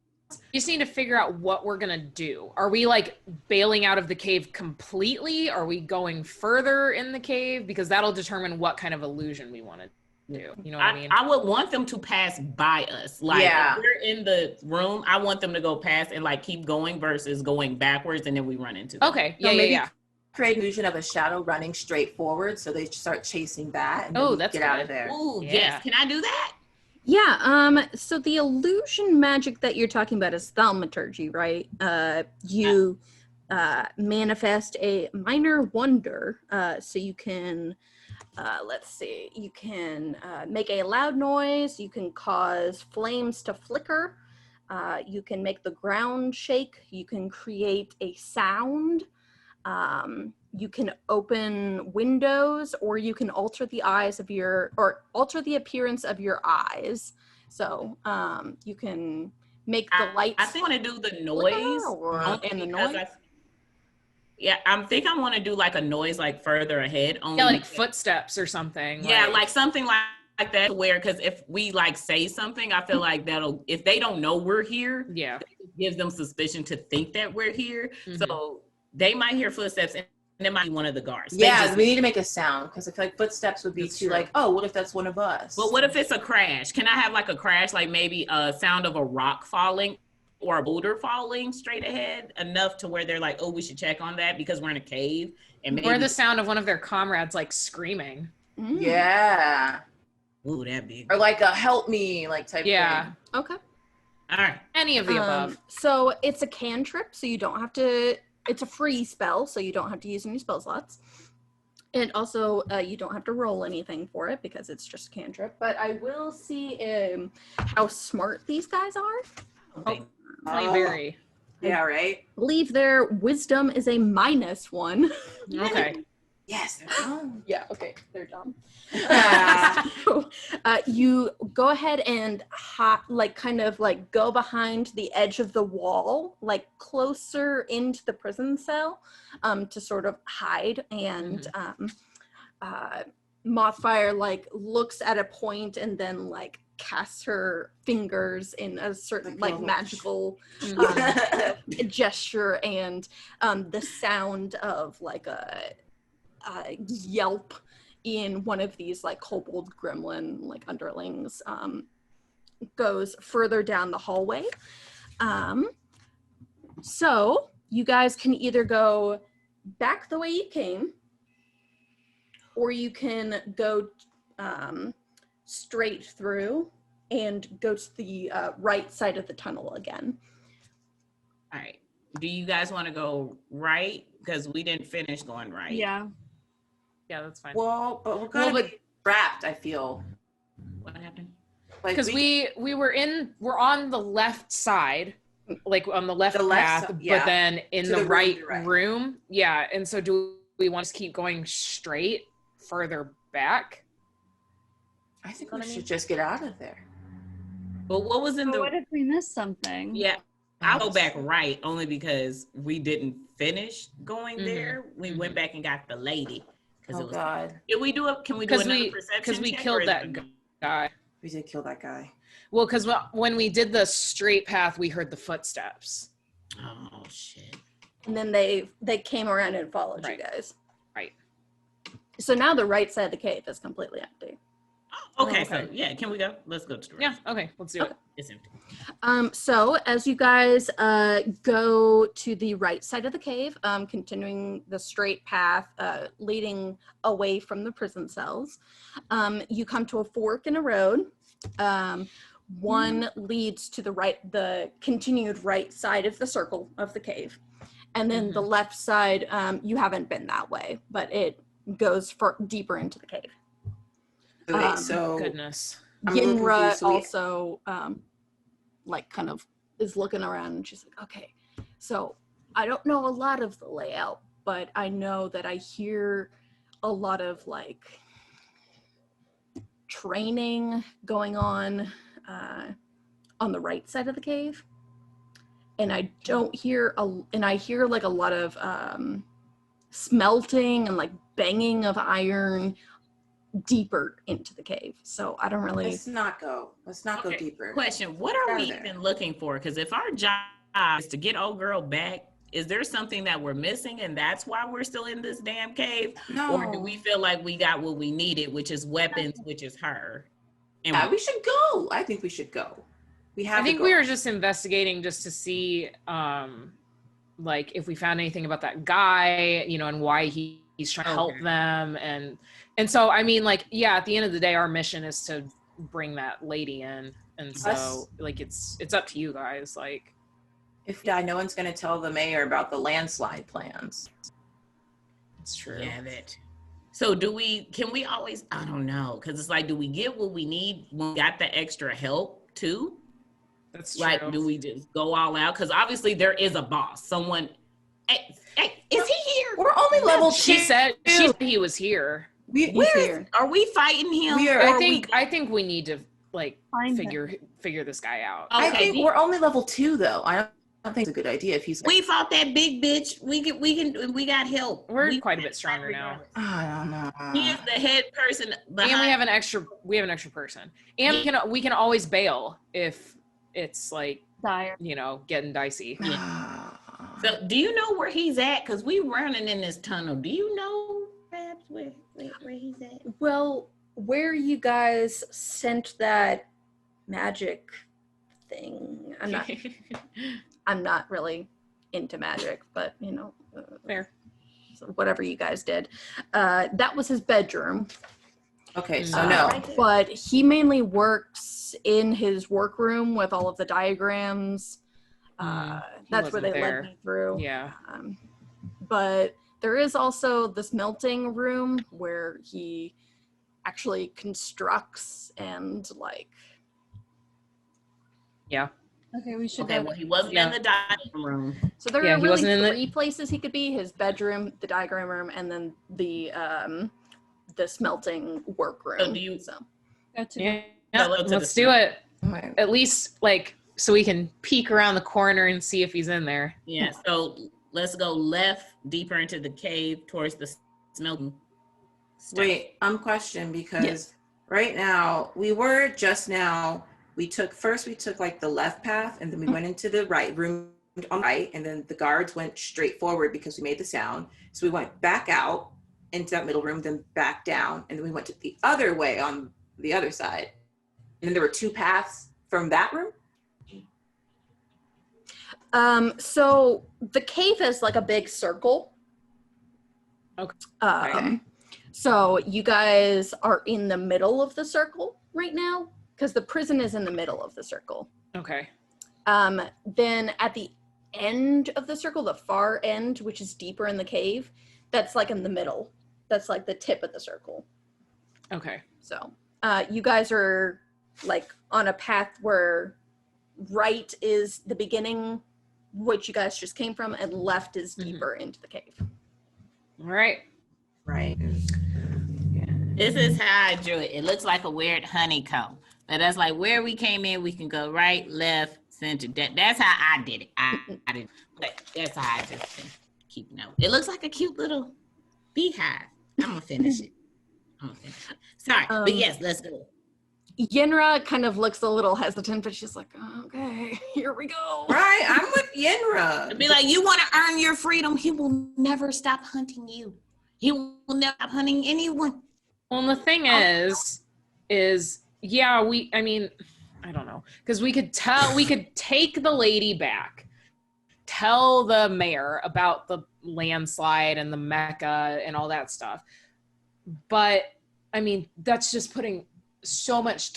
You just need to figure out what we're gonna do. Are we like bailing out of the cave completely? Are we going further in the cave? Because that'll determine what kind of illusion we want to do. You know what I mean? I would want them to pass by us. Like Yeah. if we're in the room, I want them to go past and like keep going versus going backwards and then we run into them. Okay. So Yeah, maybe yeah. create an illusion of a shadow running straight forward, so they start chasing that. And Oh, then we that's get out of good. there. Ooh, Yeah. yes. Can I do that? Yeah, so the illusion magic that you're talking about is thaumaturgy, right? You manifest a minor wonder, so you can, let's see, you can make a loud noise, you can cause flames to flicker, you can make the ground shake, you can create a sound, you can open windows, or you can alter the alter the appearance of your eyes. So you can make the lights. I think I want to do the noise. only and the because noise. I think I want to do like a noise like further ahead. Only Yeah, like because- footsteps or something. Yeah, like something like that. Where because if we like say something, I feel like that'll if they don't know we're here, yeah. it gives them suspicion to think that we're here. Mhm. So they might hear footsteps and it might be one of the guards. They Yeah, just- we need to make a sound because I feel like footsteps would be That's too true. like, oh, what if that's one of us? But what if it's a crash? Can I have like a crash, like maybe a sound of a rock falling or a boulder falling straight ahead enough to where they're like, oh, we should check on that because we're in a cave and maybe Or the sound of one of their comrades like screaming. Mm. Yeah. Ooh, that'd be. Or like a help me like type Yeah. thing. Okay. All right. Any of the above. So it's a cantrip, so you don't have to. It's a free spell, so you don't have to use any spell slots. And also, you don't have to roll anything for it because it's just a cantrip. But I will see how smart these guys are. Okay. Play very. Yeah, right? I believe their wisdom is a -1. Okay. Yes. Yeah, okay, they're dumb. Ah. So, you go ahead and kind of go behind the edge of the wall, like closer into the prison cell, to sort of hide. And Mothfire looks at a point and then casts her fingers in a certain magical gesture, and the sound of a yelp in one of these kobold gremlin underlings goes further down the hallway. So you guys can either go back the way you came, or you can go straight through and go to the right side of the tunnel again. All right. Do you guys want to go right? Because we didn't finish going right. Yeah. Yeah, that's fine. Well, but we're gonna be trapped, I feel. What happened? Because we're on the left side, on the left path, but then in the right room. Yeah, and so do we want to keep going straight further back? I think we should just get out of there. But what was in What if we missed something? Yeah, I'll go back right only because we didn't finish going there. We went back and got the lady. Oh God! Did we do it? Can we do another perception? Because we killed that guy. We did kill that guy. Well, because when we did the straight path, we heard the footsteps. Oh shit! And then they came around and followed you guys. Right. So now the right side of the cave is completely empty. Oh, okay. So yeah, can we go? Let's go to the right. Yeah. Okay. Let's do it. It's empty. So as you guys go to the right side of the cave, continuing the straight path leading away from the prison cells, you come to a fork in a road. One leads to the continued right side of the circle of the cave. And then the left side, you haven't been that way, but it goes deeper into the cave. Okay, so goodness. Yinra also kind of is looking around, and she's like, okay, so I don't know a lot of the layout, but I know that I hear a lot of training going on the right side of the cave, and I don't hear I hear a lot of smelting and banging of iron deeper into the cave. So I don't really. Let's not go deeper. Question: what are we even looking for? Because if our job is to get old girl back, is there something that we're missing, and that's why we're still in this damn cave? No. Or do we feel like we got what we needed, which is weapons, which is her? And we should go. I think we should go. I think we were just investigating just to see if we found anything about that guy, and why he's trying to help them, and so I mean, at the end of the day, our mission is to bring that lady in, and so it's up to you guys. If no one's going to tell the mayor about the landslide plans. It's true. Yeah, that. So can we always, I don't know, because it's do we get what we need when we got the extra help too? That's true. Do we just go all out? Because obviously there is a boss. Someone, hey, is he here? We're only level 2. She said he was here. Are we fighting him? I think we need to figure this guy out. Okay, I think we're only level 2 though. I don't think it's a good idea if he's. We fought that big bitch. We got help. We're quite a bit stronger now. I don't know. He is the head person. And we have an extra person. And we can always bail if it's dire, getting dicey. Yeah. So do you know where he's at? Because we running in this tunnel. Do you know perhaps where he's at? Well, where you guys sent that magic thing, I'm not really into magic, but fair. So whatever you guys did, that was his bedroom. Okay, so no. But he mainly works in his workroom with all of the diagrams. That's where they led me through. Yeah. But there is also the smelting room where he actually constructs and like. Yeah. Okay, we should Okay, go. well, he wasn't in the dining room. So there Yeah, are he really wasn't in three places he could be: his bedroom, the diagram room, and then the smelting workroom. So do you? Go to Yeah. Go to Let's the do it. At least like so we can peek around the corner and see if he's in there. Yeah. So let's go left, deeper into the cave, towards the smelting. Wait, I'm questioned because right now we took like the left path and then we went into the right room on the right, and then the guards went straight forward because we made the sound. So we went back out into that middle room, then back down, and then we went to the other way on the other side. And then there were two paths from that room. So the cave is like a big circle. Okay. So you guys are in the middle of the circle right now because the prison is in the middle of the circle. Okay. Then at the end of the circle, the far end, which is deeper in the cave, that's like in the middle. That's like the tip of the circle. Okay. So you guys are like on a path where right is the beginning, which you guys just came from, and left is deeper into the cave. All right. Right. This is how I drew it. It looks like a weird honeycomb. But that's like where we came in, we can go right, left, center. That's how I did it. I didn't. But that's how I just keep note. It looks like a cute little beehive. I'm gonna finish it. Sorry, but yes, let's go. Yenra kind of looks a little hesitant, but she's like, okay, here we go. Right, I'm with Yenra. Be like, you want to earn your freedom. He will never stop hunting you. He will never stop hunting anyone. Well, and the thing is yeah, I mean, I don't know, because we could take the lady back, tell the mayor about the landslide and the Mecca and all that stuff. But I mean, that's just putting so much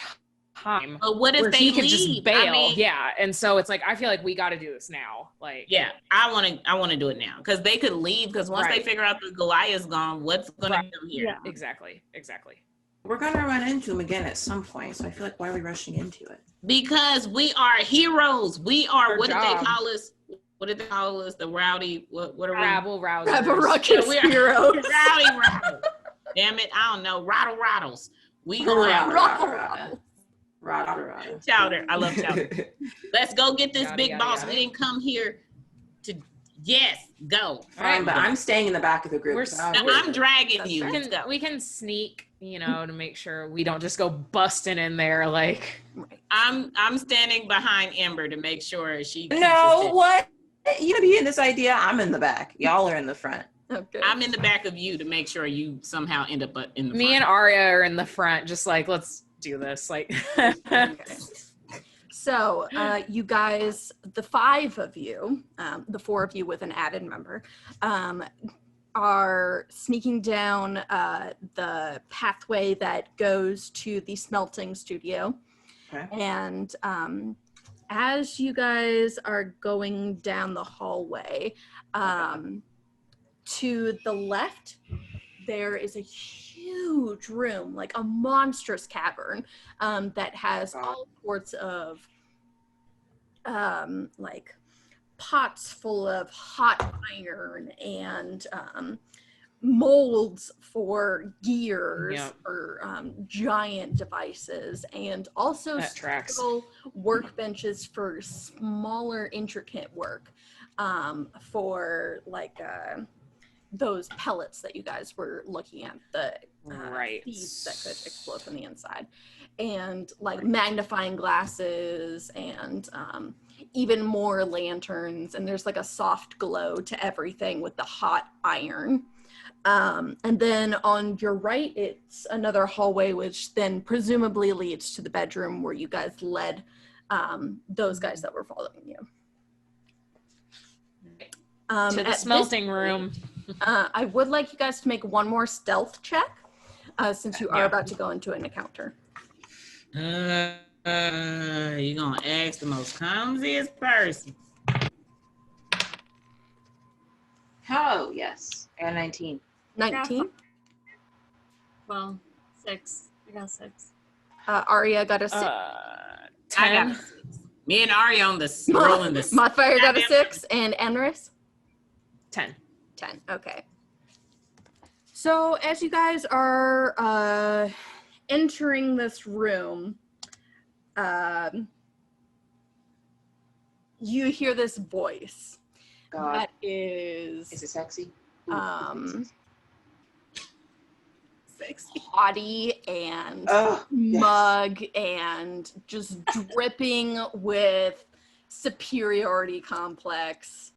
time. But what if where they he could leave? just bail? I mean, yeah, and so it's like I feel like we got to do this now. Like, yeah, I want to do it now because they could leave because once they Right. figure out the Goliath's gone, what's going Right. to come here? Yeah. exactly. We're gonna run into him again at some point, so I feel like why are we rushing into it? Because we are heroes. We are. Our What did job. they call us? What did they call us? The rowdy. What are we? Rabble rousers. Grab a ruckus we're- heroes. Rowdy rattle. Damn it! I don't know. Rattle rattles. We gonna have Rah. chowder. I love chowder. Let's go get this Yada, big yada, boss. yada. We didn't come here to. Yes, go. Fine, but I'm staying in the back of the group. We're so Now, I'm dragging That's you. fair. Let's go. we can sneak, to make sure we don't just go busting in there like. I'm standing behind Ember to make sure she. keeps No, us what? You gonna be in this idea? I'm in the back. Y'all are in the front. Okay. I'm in the back of you to make sure you somehow end up in the Me front. and Arya are in the front, just like let's do this. Like, Okay. So you guys, the five of you, the four of you with an added member, are sneaking down the pathway that goes to the smelting studio. Okay. And as you guys are going down the hallway, to the left, there is a huge room, like a monstrous cavern, that has all sorts of like pots full of hot iron and molds for gears Yep. or giant devices, and also That tracks. several workbenches for smaller intricate work, for like those pellets that you guys were looking at, the Right. seeds that could explode from the inside, and like magnifying glasses and even more lanterns, and there's like a soft glow to everything with the hot iron. And then on your right, it's another hallway, which then presumably leads to the bedroom where you guys led those guys that were following you. To the At smelting this room. point, I would like you guys to make one more stealth check. since you are about to go into an encounter. You gonna ask the most clumsiest person. Oh, yes. I got 19. 19. Well, 6. I got 6. Arya got a 6. 10. Me and Ari on the rolling the. Modifier got a 6, and Emrys? 10. 10. Okay. So as you guys are entering this room, you hear this voice God. that is Is it sexy? sexy, haughty and Oh, yes. mug and just dripping with superiority complex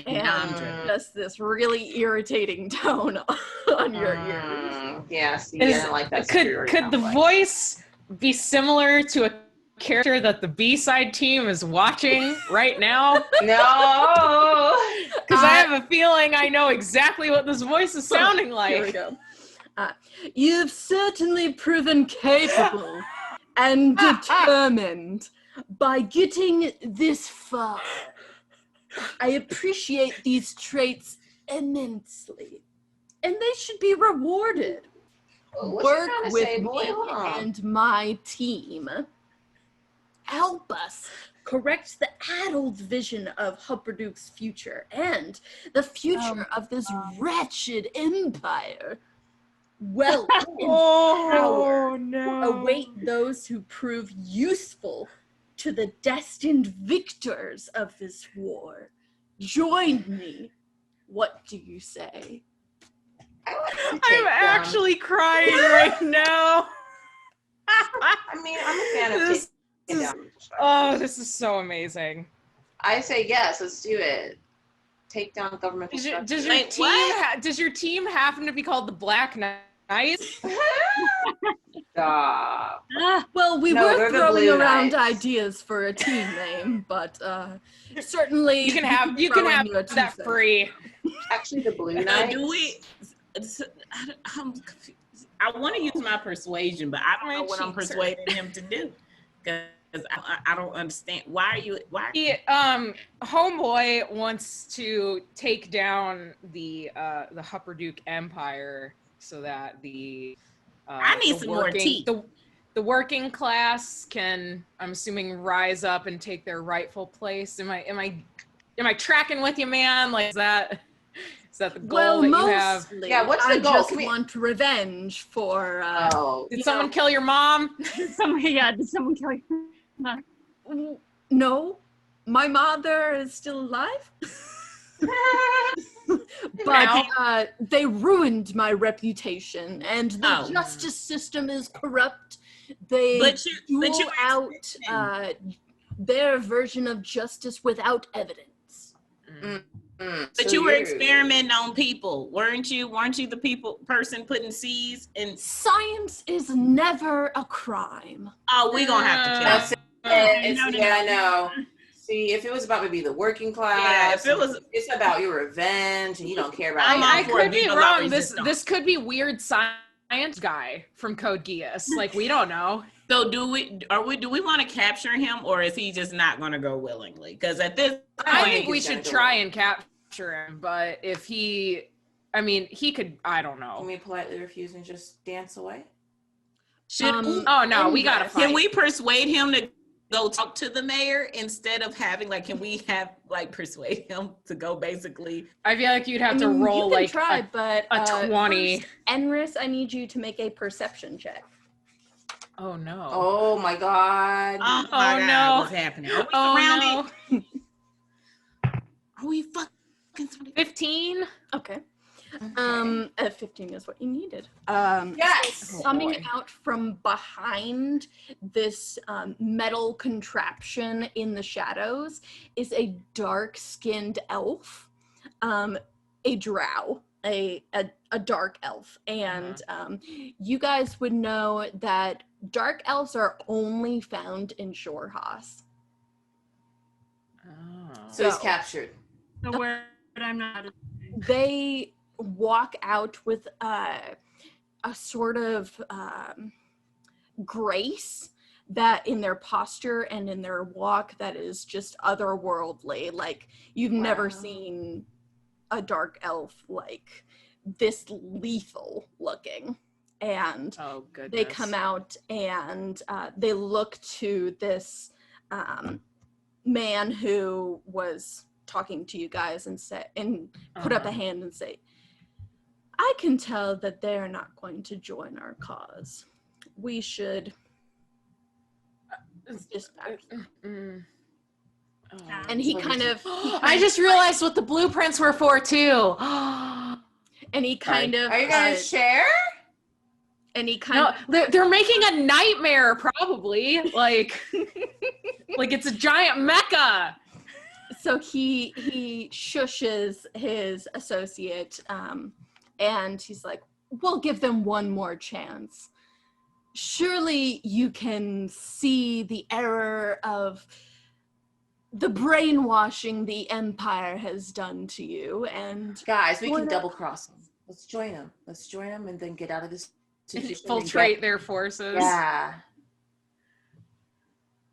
and just this really irritating tone on your ears. Yeah, see, I don't like that. Could the voice be similar to a character that the B-side team is watching right now? No. Because I have a feeling I know exactly what this voice is sounding like. Here we go. You've certainly proven capable and determined by getting this far. I appreciate these traits immensely, and they should be rewarded. Work with me and my team. Help us correct the addled vision of Hupperduke's future and the future of this wretched empire. Wealth and power await those who prove useful to the destined victors of this war. Join me. What do you say? I'm actually crying right now. I mean, I'm a fan of This taking is- down. Oh, this is so amazing. I say yes. Let's do it. Take down government. Does your Wait, team does your team happen to be called the Black Knights? Stop. Well, we No, were they're the throwing Blue around Knights. ideas for a team name, but certainly You can have that free. Actually, the Blue So Knights. do we? I'm confused. I want to use my persuasion, but I don't know what I'm cheeks persuading him to do because I don't understand. Why are you? Homeboy wants to take down the Hupperduke Empire so that I need some more teeth. The working class can, I'm assuming, rise up and take their rightful place. Am I tracking with you, man? Like, is that the goal that you have? Mostly, Yeah, what's the I goal? just want revenge for. Oh, Did someone kill your mom? Did someone kill you? No, my mother is still alive. But they ruined my reputation, and the justice system is corrupt. They rule out their version of justice without evidence. But you were experimenting on people, weren't you? Weren't you the person putting seeds in? Science is never a crime. Oh, we're gonna have to kill. That's him. it. Yeah, I know. See, if it was about maybe the working class, if it was, it's about your revenge, and you don't care about. I could be wrong. This could be weird science guy from Code Geass. Like, we don't know. So do we want to capture him, or is he just not going to go willingly? Because at this point, I think we should try and capture him. But if he could. I don't know. Can we politely refuse and just dance away? Oh no, we gotta fight. Can we persuade him to go talk to the mayor instead of having can we have persuade him to go basically? I feel like you'd have to roll you can try, a 20. First, Enris, I need you to make a perception check. Oh no. Oh my god. Oh my god, no. what's happening? Are we surrounded? No. Are we fucking 15? Okay. 15 is what you needed. Yes. Coming out from behind this metal contraption in the shadows is a dark-skinned elf, a drow, a dark elf, and you guys would know that dark elves are only found in Shorehas. Oh. So he's captured. The word I'm not. They walk out with a sort of grace that in their posture and in their walk that is just otherworldly. Like you've never seen a dark elf like this lethal looking. And they come out and they look to this man who was talking to you guys and put up a hand and say, I can tell that they're not going to join our cause. We should dispatch them. And he kind of I just realized what the blueprints were for too. And he kind of are you gonna share? And he kind of they're making a nightmare probably like like it's a giant mecha. So he shushes his associate and he's like, we'll give them one more chance. Surely you can see the error of the brainwashing the Empire has done to you. And guys, we can double cross them. Let's join them. Let's join them and then get out of this situation. Infiltrate their forces. Yeah. I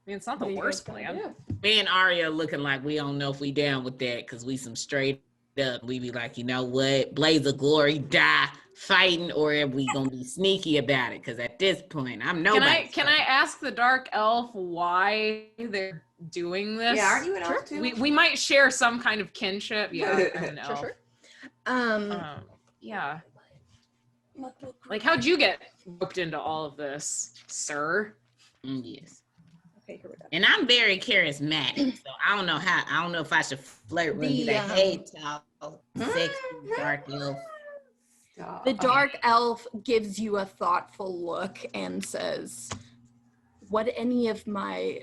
mean, it's not the worst plan. Me and Arya looking like we don't know if we down with that because we some straight up. We be like, you know what? Blaze of glory, die fighting, or are we gonna be sneaky about it? Because at this point, I'm nobody. Can I ask the dark elf why they're doing this? Yeah, aren't you an elf too? We might share some kind of kinship. Yeah, I'm an elf. Sure. Yeah. Like, how'd you get roped into all of this, sir? Yes. Okay, here we go. And I'm very charismatic, so I don't know if I should flirt with you. Like, hey, tall, sexy, dark elf. The dark elf gives you a thoughtful look and says, what any of my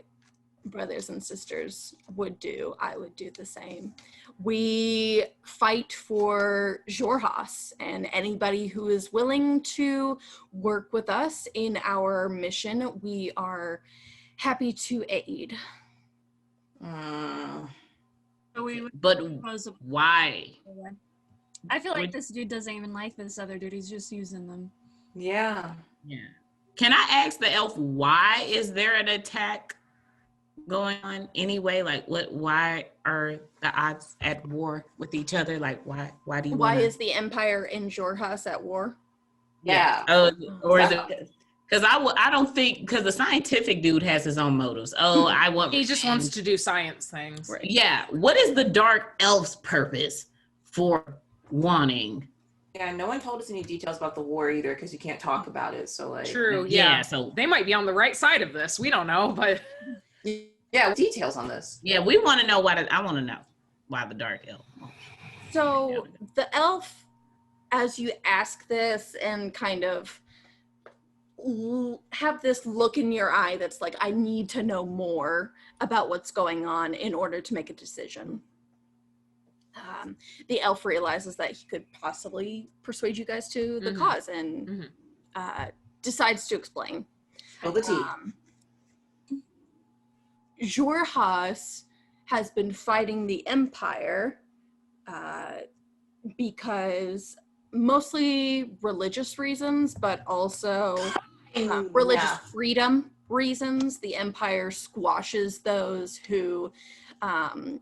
brothers and sisters would do, I would do the same. We fight for jojo'z, and anybody who is willing to work with us in our mission, we are happy to aid. But why? I feel like this dude doesn't even like this other dude. He's just using them. Yeah. Yeah. Can I ask the elf, why is there an attack going on anyway? Like, why are the odds at war with each other? Like, why do you Why is the Empire in jojo'z at war? Yeah. Oh, or is it? Because I don't think, because the scientific dude has his own motives. He just wants to do science things. Right. Yeah. What is the dark elf's purpose for wanting? Yeah, no one told us any details about the war either because you can't talk about it. So like, true. Yeah. So they might be on the right side of this. We don't know, but yeah, details on this. Yeah, we want to know I want to know why the dark elf. So the elf, as you ask this and kind of have this look in your eye that's like, I need to know more about what's going on in order to make a decision. The elf realizes that he could possibly persuade you guys to the cause and decides to explain. Oh, the tea. jojo'z has been fighting the Empire because mostly religious reasons, but also religious freedom reasons. The Empire squashes those who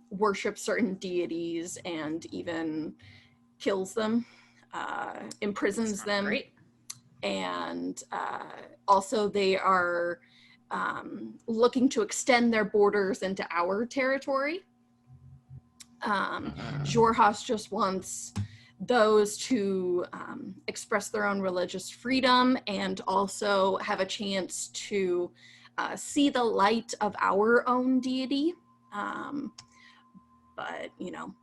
worship certain deities and even kills them, imprisons them. Great. And also they are looking to extend their borders into our territory. jojo'z just wants those to express their own religious freedom and also have a chance to see the light of our own deity. But, you know,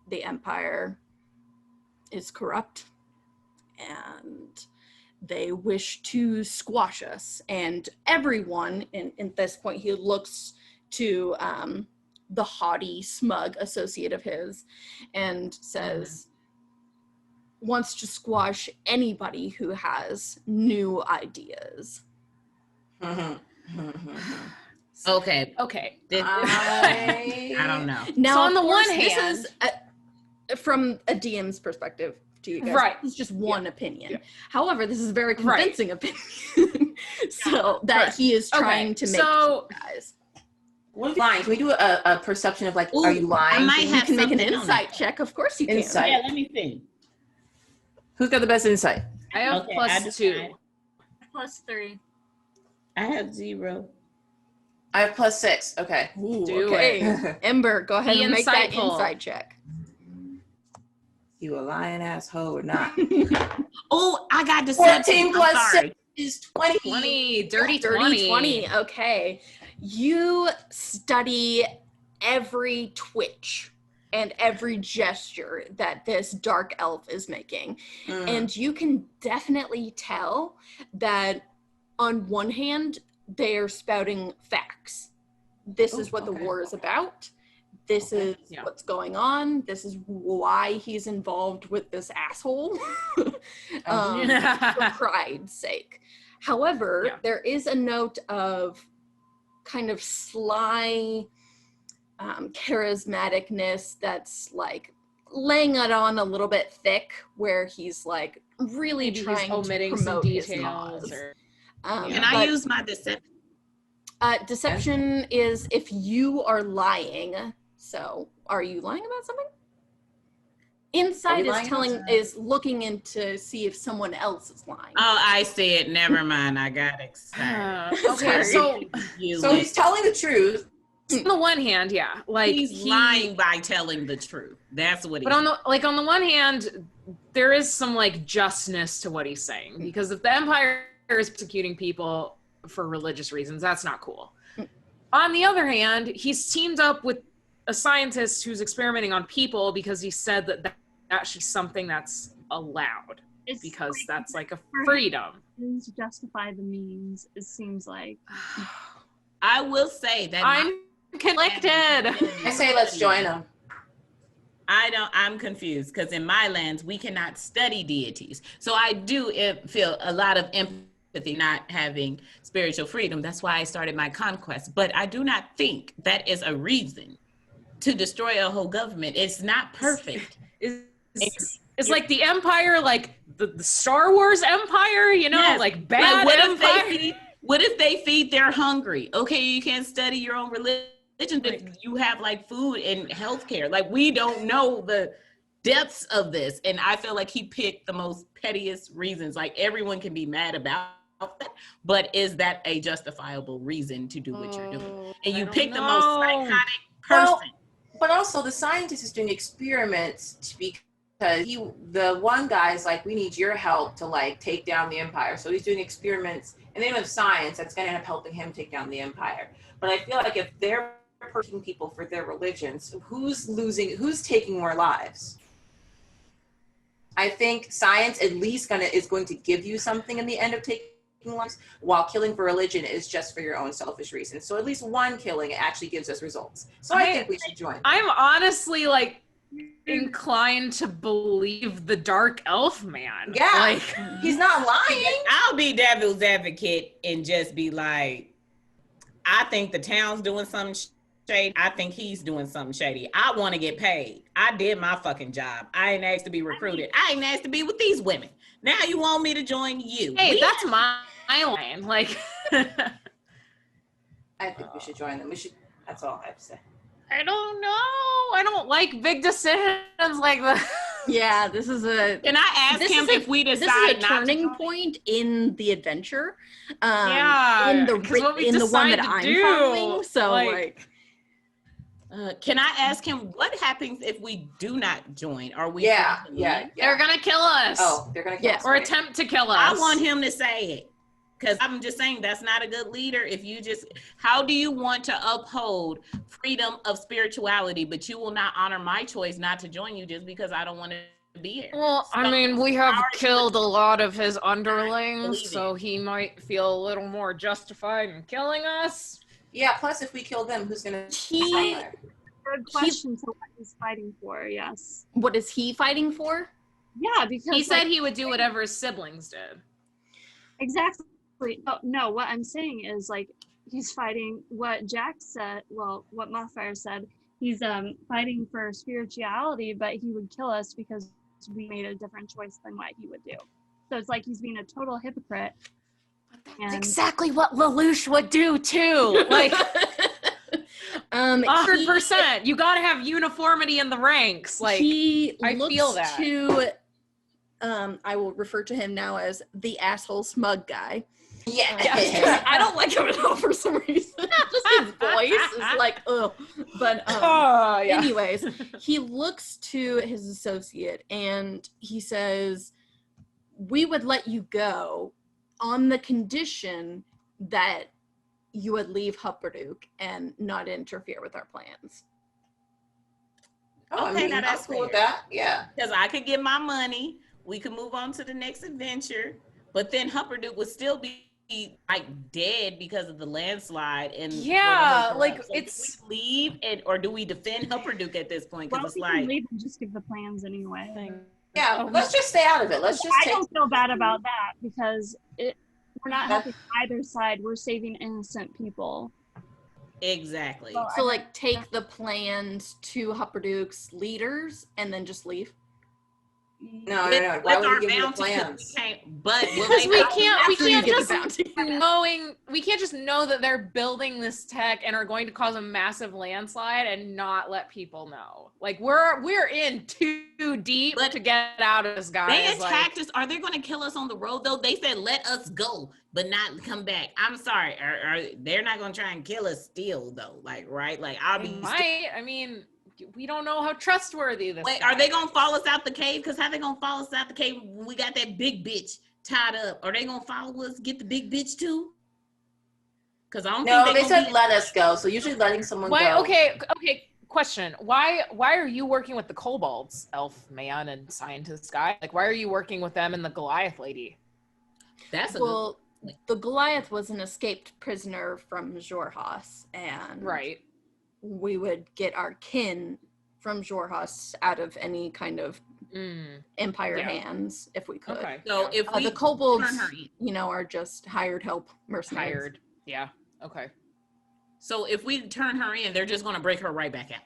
the Empire is corrupt and they wish to squash us. And everyone, in this point, he looks to the haughty, smug associate of his and says, wants to squash anybody who has new ideas. Okay. I don't know. Now, so on the one this hand, is from a DM's perspective. to you guys. Right. It's just one opinion. Yeah. However, this is a very convincing opinion. So that he is trying to make you guys. What if you're lying? Can we do a perception of like, are you lying? I might You have can make an something on insight that. check. Of course you can. Insight. Yeah, let me see. Who's got the best insight? I have Okay, I +2. +3. I have 0. I have +6. Okay. Ooh, Do okay. Ember, go ahead Be and make that insightful. insight check. You a lying asshole or not? Oh, I got deception. 14 plus I'm sorry. 6 is 20. 20, dirty 20. Okay. You study every twitch and every gesture that this dark elf is making. And you can definitely tell that on one hand, they're spouting facts. This is what the war is about. This is what's going on. This is why he's involved with this asshole. For pride's sake. However, there is a note of kind of sly charismaticness that's like laying it on a little bit thick, where he's like really Maybe trying he's omitting to some promote his details. cause. Or, Can I use my deception? Deception is if you are lying. So, are you lying about something? Insight is looking into see if someone else is lying. Oh, I see it. Never mind. I got excited. okay, so he's telling the truth. on the one hand, like he's lying by telling the truth. That's what. But on the one hand, there is some like justness to what he's saying, because if the Empire is persecuting people for religious reasons, that's not cool. On the other hand, he's teamed up with a scientist who's experimenting on people because he said that actually something that's allowed, because that's like a freedom. To justify the means, it seems like. I will say that I'm conflicted. I say let's join them. I'm confused, because in my lands we cannot study deities. So I do feel a lot of empathy not having spiritual freedom. That's why I started my conquest. But I do not think that is a reason to destroy a whole government. It's not perfect. It's like the Empire, like the Star Wars Empire, like bad Empire. What if they feed their hungry? Okay, you can't study your own religion, but you have like food and healthcare. Like, we don't know the depths of this. And I feel like he picked the most pettiest reasons. Like, everyone can be mad about that, but is that a justifiable reason to do what you're doing? And you pick the most psychotic person. Well, but also the scientist is doing experiments because the one guy's like, we need your help to like take down the Empire. So he's doing experiments in the name of science that's going to end up helping him take down the Empire. But I feel like if they're persecuting people for their religions, who's taking more lives? I think science at least is going to give you something in the end of taking lives, while killing for religion is just for your own selfish reasons. So at least one killing actually gives us results. So I think we should join. I'm honestly like inclined to believe the dark elf man. Yeah, like he's not lying. I'll be devil's advocate and just be like, I think the town's doing something shady. I think he's doing something shady. I want to get paid. I did my fucking job. I ain't asked to be recruited. I ain't asked to be with these women. Now you want me to join you? Hey, that's my line. Like, I think we should join them. That's all I have to say. I don't know. I don't like big decisions like that. Yeah, this is a. Can I ask him if we decide this is a not turning point in the adventure. Yeah, in the one that I'm following. So like can I ask him what happens if we do not join? Are we? Yeah. They're gonna kill us. Oh, they're gonna kill us. Or attempt to kill us. I want him to say it. Because I'm just saying that's not a good leader. How do you want to uphold freedom of spirituality, but you will not honor my choice not to join you just because I don't want to be here? Well, So, I mean, we have killed a lot of his underlings, so he might feel a little more justified in killing us. Yeah, plus if we kill them, who's gonna... Good question to what he's fighting for, yes. What is he fighting for? Yeah, because... He said he would do whatever his siblings did. Exactly. Oh, no, what I'm saying is, like, he's fighting what Jack said, well, what Mothfire said. He's fighting for spirituality, but he would kill us because we made a different choice than what he would do. So it's like he's being a total hypocrite. That's exactly what Lelouch would do too. Like 100%. You got to have uniformity in the ranks. Like he I looks feel that. to I will refer to him now as the asshole smug guy. Yeah. I don't like him at all for some reason. Just his voice is like, ugh. But anyways, he looks to his associate and he says, we would let you go on the condition that you would leave Hupperdook and not interfere with our plans. Oh, Okay, I mean, now I'm that's cool with fair. that. Yeah. Because I could get my money. We could move on to the next adventure. But then Hupperdook would still be like dead because of the landslide. And Yeah, like, so it's- do we leave or do we defend Hupperdook at this point? Well, Because we it's can like, leave and just give the plans anyway. Yeah, let's just stay out of it. Let's just I take. don't feel bad about that because we're not That- helping either side. We're saving innocent people. exactly. Well, So like take the plans to Hupperdook's leaders and then just leave. No. Why With would our we give you the bounty, 'cause plans? we can't, but will Because they we help can't After you get the just bounty. we can't just know that they're building this tech and are going to cause a massive landslide and not let people know. Like we're in too deep But to get out of this, guys. They Like, attacked us. Are they going to kill us on the road though? They said let us go, but not come back. I'm sorry. They're not going to try and kill us still though? Like right? Like I'll they be. might. I mean, we don't know how trustworthy this. Wait, guy are they is. going to follow us out the cave? Because how they going to follow us out the cave when we got that big bitch tied up? Are they going to follow us? Get the big bitch too? Because I don't No, think they gonna said be- let us go. So usually letting someone Why? go. Okay. Question: Why are you working with the kobolds, elf man and scientist guy? Like, why are you working with them and the Goliath lady? That's a Well, the Goliath was an escaped prisoner from Jorhas, and Right. we would get our kin from Jorhas out of any kind of Empire Yeah. hands if we could. Okay. So if we The kobolds, turn her in. are just hired help mercenaries. Hired. Yeah. Okay. So if we turn her in, they're just going to break her right back out.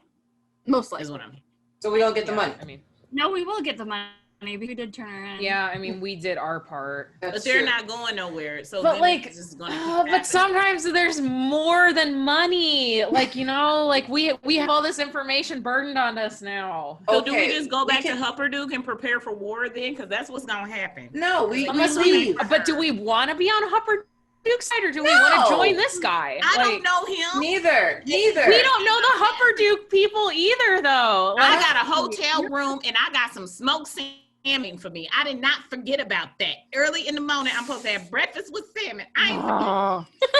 Most Is likely. what I mean. So we don't get the Yeah, money. I mean, No, we will get the money, but we did turn her in. yeah. I mean, we did our part. That's But they're true. not going nowhere. So But then like, it's just gonna keep but happening. sometimes there's more than money. Like, like we have all this information burdened on us now. So do we Okay, just go back can- to Hupperdook and prepare for war then? Because that's what's gonna happen. No, we Unless leave. but do we want to be on Hupperdook's side or do we want No. to join this guy? I Like, don't know him. Neither. we don't know the Hupperdook people either, though. I Like, got a hotel room and I got some smoked salmon for me. I did not forget about that. Early in the morning, I'm supposed to have breakfast with salmon. I ain't forget.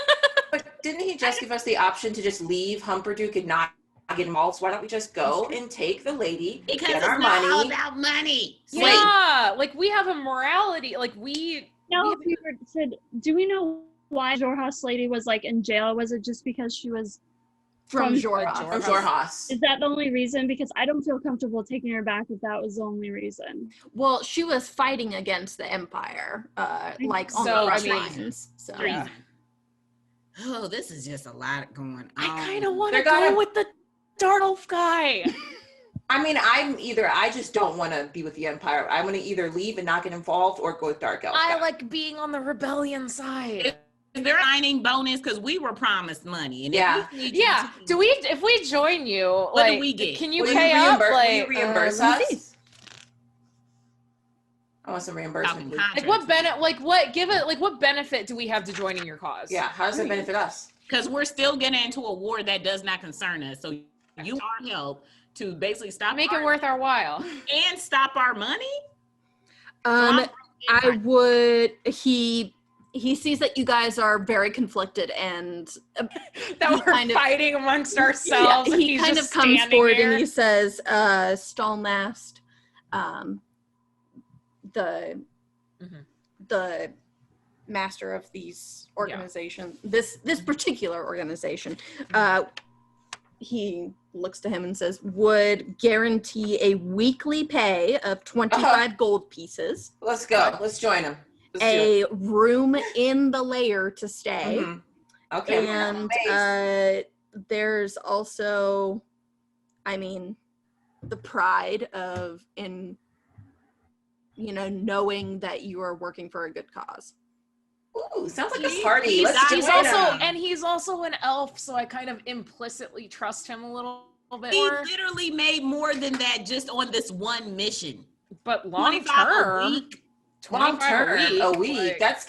But didn't he just give us the option to just leave Humperduke and not get involved? So why don't we just go and take the lady, Because get it's our not all money? about money. yeah, like we have a morality. Like we. No, do we know why Jorhas lady was like in jail? Was it just because she was From From Jorhas. From Jorhas. Is that the only reason? Because I don't feel comfortable taking her back if that was the only reason. Well, she was fighting against the Empire, like on So, the I front mean, lines. So Treason. Oh, this is just a lot going on. I kind of want to they're gonna- go with the Dartolf guy. I mean, I just don't want to be with the Empire. I want to either leave and not get involved or go with Dark Elf. I like being on the rebellion side. They're signing bonus because we were promised money. And Yeah. if we need Yeah. you to- If we join you, What do like, we get? Can you Will pay up? reimburse, Like, will you reimburse let me us? see. I want some reimbursement, Talking please. contracts. what benefit do we have to joining your cause? Yeah, how does it benefit us? Because we're still getting into a war that does not concern us. So you are help to basically stop Make our- it worth our while. and stop our money. I would. He sees that you guys are very conflicted, and That He we're kind of- fighting amongst ourselves. and he he's kind just of comes standing forward there. and he says, "Stalhmast, the master of these organizations, this particular organization, he looks to him and says, would guarantee a weekly pay of 25 gold pieces, Let's go. Let's join them. a room in the lair to stay, Okay. and there's also, I mean, the pride of in knowing that you are working for a good cause. Ooh, sounds like a party. He's also an elf, so I kind of implicitly trust him a little bit He more. literally made more than that just on this one mission. But long term, 25 a week. like, that's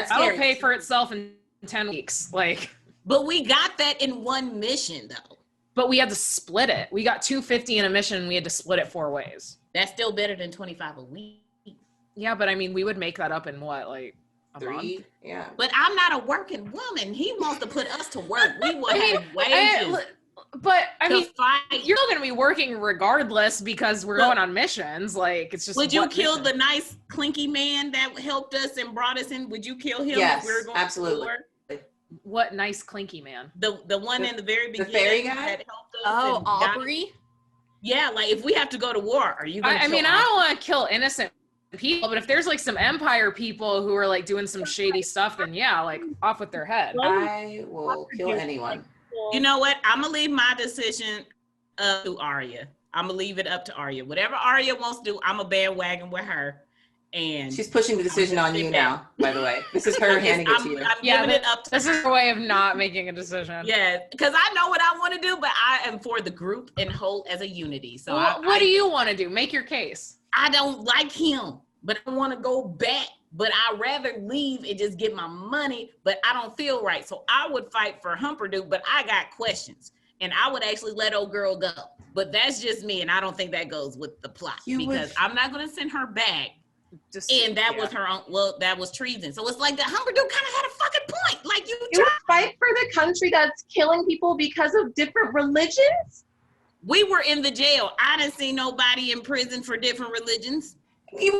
that'll pay for itself in 10 weeks. Like, but we got that in one mission though. But we had to split it. We got 250 in a mission, and we had to split it 4 ways. That's still better than 25 a week. Yeah, but I mean, we would make that up in what, like a 3? month? Yeah. But I'm not a working woman. He wants to put us to work. We will have wages. But I mean, fight. you're still going to be working regardless because we're going on missions. Like, it's just. Would you kill the nice clinky man that helped us and brought us in? Would you kill him? Yes, if we were going absolutely. What nice clinky man? The one in the very beginning, the fairy guy that helped us. Oh, Aubrey. Yeah, like if we have to go to war, are you? I mean, I don't want to kill innocent people, but if there's like some Empire people who are like doing some shady stuff, then yeah, like off with their head. I will kill anyone. You know what? I'm gonna leave my decision to Arya. I'm gonna leave it up to Arya. Whatever Arya wants to do, I'm a bandwagon with her. And she's pushing the decision on you now, by the way. This is her handing it to you. I'm giving it up to this is her way of not making a decision. Yeah, because I know what I want to do, but I am for the group and whole as a unity. So what do you want to do? Make your case. I don't like him, but I want to go back. But I'd rather leave and just get my money, but I don't feel right. So I would fight for Humperdinck, but I got questions. And I would actually let old girl go. But that's just me, and I don't think that goes with the plot. Because I'm not going to send her back. And that was her own, that was treason. So it's like that Humperdinck kind of had a fucking point. Like you fight for the country that's killing people because of different religions? We were in the jail. I didn't see nobody in prison for different religions. We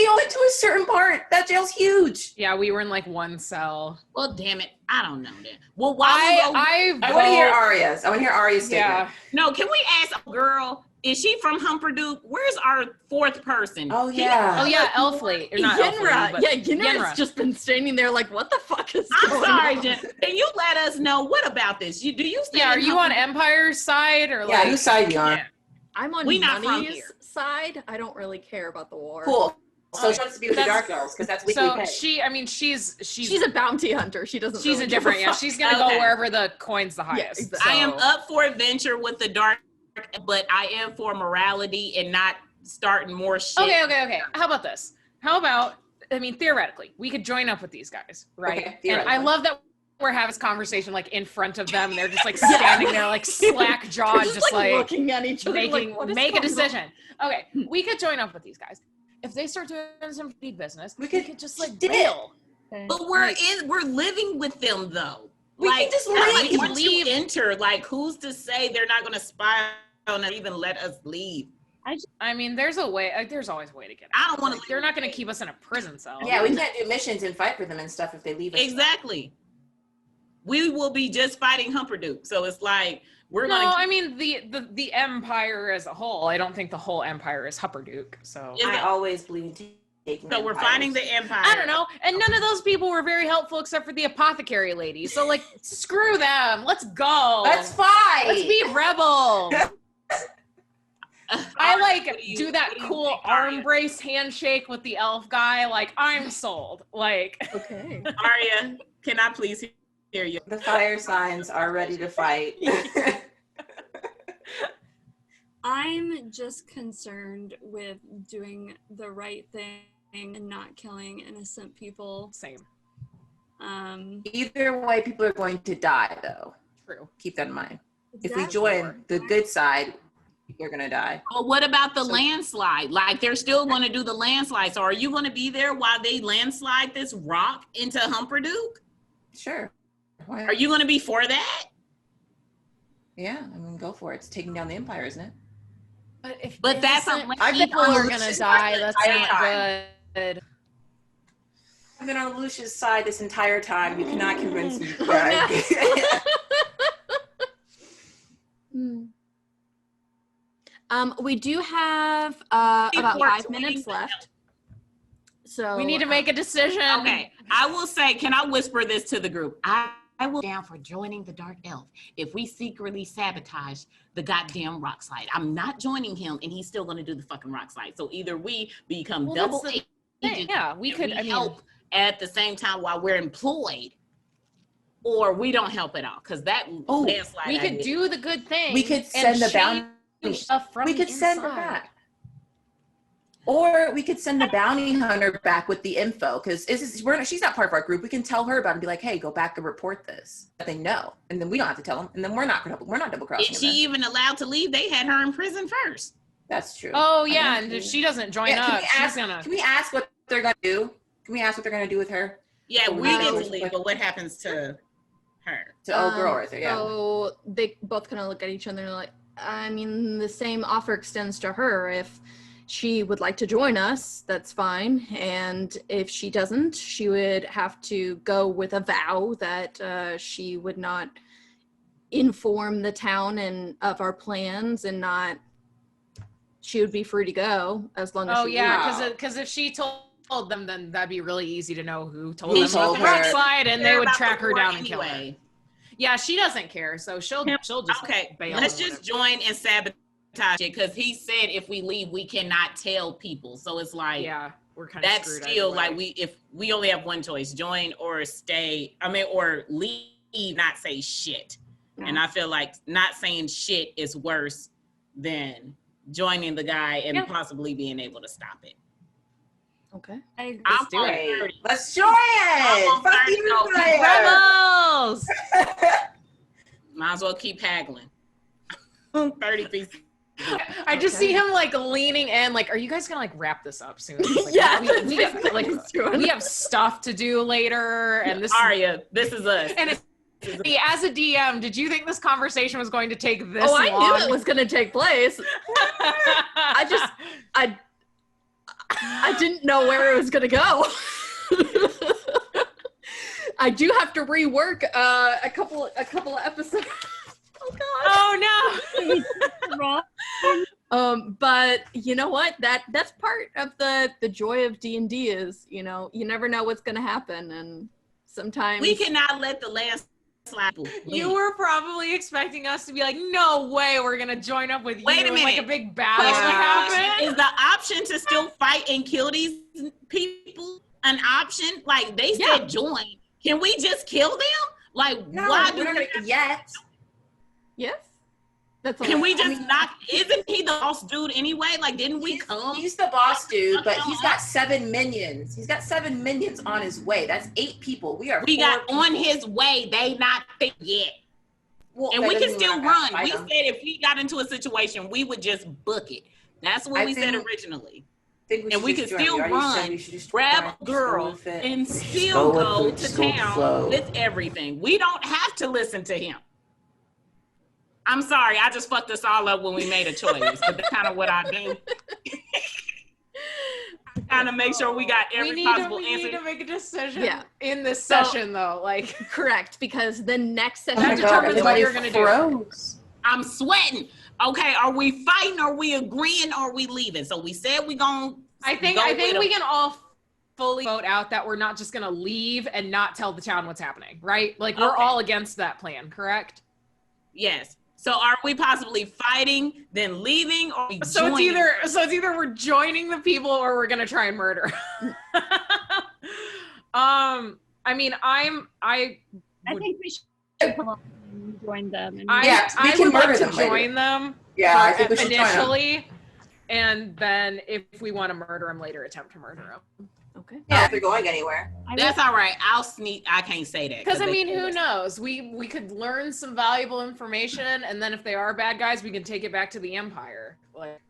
only to a certain part. That jail's huge. Yeah, we were in like one cell. Well, damn it. I don't know that. Well, I want to hear Arya's. I want to hear Arya's statement. Yeah. No, can we ask a girl, is she from Humperdinck? Where's our 4th person? Oh, yeah. Elfley. Or not Yenra. Elfley, Yeah, Yenra's just been standing there like, what the fuck is I'm going sorry, on? Jen. Can you let us know what about this? Do you are you on Empire's side or Yeah, like whose side you on? Yeah. I'm on Money's side. I don't really care about the war. Cool. So she wants to be with the Dark Elves because that's weekly pay. She's a bounty hunter. She doesn't. She's really a different. Yeah, she's gonna go wherever the coin's the highest. Yeah, exactly. I am up for adventure with the Dark, but I am for morality and not starting more shit. Okay. How about this? Theoretically, we could join up with these guys, right? Okay, and I love that we're having this conversation like in front of them. They're just like standing there like slack jawed, just like looking at each other. Make a decision. Okay, we could join up with these guys. If they start doing some feed business, we could just like bail. But we're living with them though. We can just leave. Once you enter, like who's to say they're not going to spy on us, even let us leave? I mean, there's a way. Like, there's always a way to get out. I don't want to. They're not going to keep us in a prison cell. Yeah, we can't do missions and fight for them and stuff if they leave us. Exactly. We will be just fighting Humperdinck. So it's like we're going. No, I mean the Empire as a whole. I don't think the whole Empire is Humperdinck. So I always believe taking. So we're fighting the Empire. I don't know, and none of those people were very helpful except for the apothecary lady. So like, screw them. Let's go. Let's fight. Let's be rebels. I like do that cool arm brace handshake with the elf guy. Like I'm sold. Like okay. Arya, can I please hear you? The fire signs are ready to fight. I'm just concerned with doing the right thing and not killing innocent people. Same. Either way, people are going to die, though. True. Keep that in mind. If we join the good side, you're going to die. Well, what about the landslide? Like, they're still going to do the landslide. So are you going to be there while they landslide this rock into Humperdinck? Sure. Are you going to be for that? Yeah, I mean, go for it. It's taking down the Empire, isn't it? But that's people are going to die. That's not good. I've been on Lucia's side this entire time. You cannot convince me. We do have about 5 minutes left. So we need to make a decision. Okay, I will say, can I whisper this to the group? I I will down for joining the Dark Elf if we secretly sabotage the goddamn rock slide. I'm not joining him, and he's still going to do the fucking rock slide. So either we become double agents, we could help at the same time while we're employed, or we don't help at all. Because that landslide, we could do the good thing. We could send the bounty. We could send her back. Or we could send the bounty hunter back with the info, because she's not part of our group. We can tell her about it and be like, "Hey, go back and report this." They know, and then we don't have to tell them, and then we're not double crossing. Is she even allowed to leave? They had her in prison first. That's true. Oh yeah, and if she doesn't join up, Can we ask what they're gonna do? Can we ask what they're gonna do with her? Yeah, we get to leave, but what happens to her? To old girl right there, yeah. So they both kind of look at each other and they're like, I mean, the same offer extends to her. If she would like to join us, that's fine. And if she doesn't, she would have to go with a vow that she would not inform the town and of our plans, and not, she would be free to go as long as she because if she told them, then that'd be really easy to know who told them about the rock slide, and they would track her down and kill her. Yeah, she doesn't care, so she'll just bail. Let's just join and sabotage it, because he said if we leave, we cannot tell people. So it's like, yeah, we're kind of that's still like if we only have one choice, join or stay. I mean, or leave, not say shit. Yeah. And I feel like not saying shit is worse than joining the guy and possibly being able to stop it. Okay. Let's do it. Let's join it. Fuck you, Rebels! Might as well keep haggling. 30 pieces. I just see him like leaning in, like, are you guys gonna like wrap this up soon? Like, yeah, we have stuff to do later, and this Arya, this is us. And as a DM, did you think this conversation was going to take this long? I knew it was going to take place. I didn't know where it was going to go. I do have to rework a couple of episodes. Oh God. Oh no. But you know what? That's part of the joy of D&D is, you know, you never know what's going to happen, and sometimes we cannot let the last slide. You were probably expecting us to be like, no way, we're gonna join up with you. Wait a minute. Like a big battle to happen. Is the option to still fight and kill these people an option? Like they said, join. Can we just kill them? Like, no, why do we yet? Yes. That's Can we just not? Isn't he the boss dude anyway? Like, didn't we come? He's the boss dude, but he's got 7 minions. He's got 7 minions on his way. That's 8 people. We got people on his way. They not fit yet. Well, and we can still run. We said if we got into a situation, we would just book it. That's what we said originally. And we could still run, grab a girl, and still go to town with everything. We don't have to listen to him. I'm sorry, I just fucked us all up when we made a choice, but that's kind of what I do. Kind of make sure we got every possible answer. We need to make a decision in this session, though. Like, correct, because the next session that determines what you're going to do. I'm sweating. Okay, are we fighting? Are we agreeing? Or are we leaving? So we said we gonna. I think we can all fully vote out that we're not just going to leave and not tell the town what's happening, right? Like, we're all against that plan, correct? Yes. So are we possibly fighting, then leaving, or so it's either we're joining the people or we're gonna try and murder. I mean, I think we should join them. And I would like to join them. Yeah, I think we should initially, and then if we want to murder them later, attempt to murder them. Okay. Yeah, if they're going anywhere. That's all right. I'll sneak. I can't say that. Because I mean, who knows? We could learn some valuable information, and then if they are bad guys, we can take it back to the Empire. Like,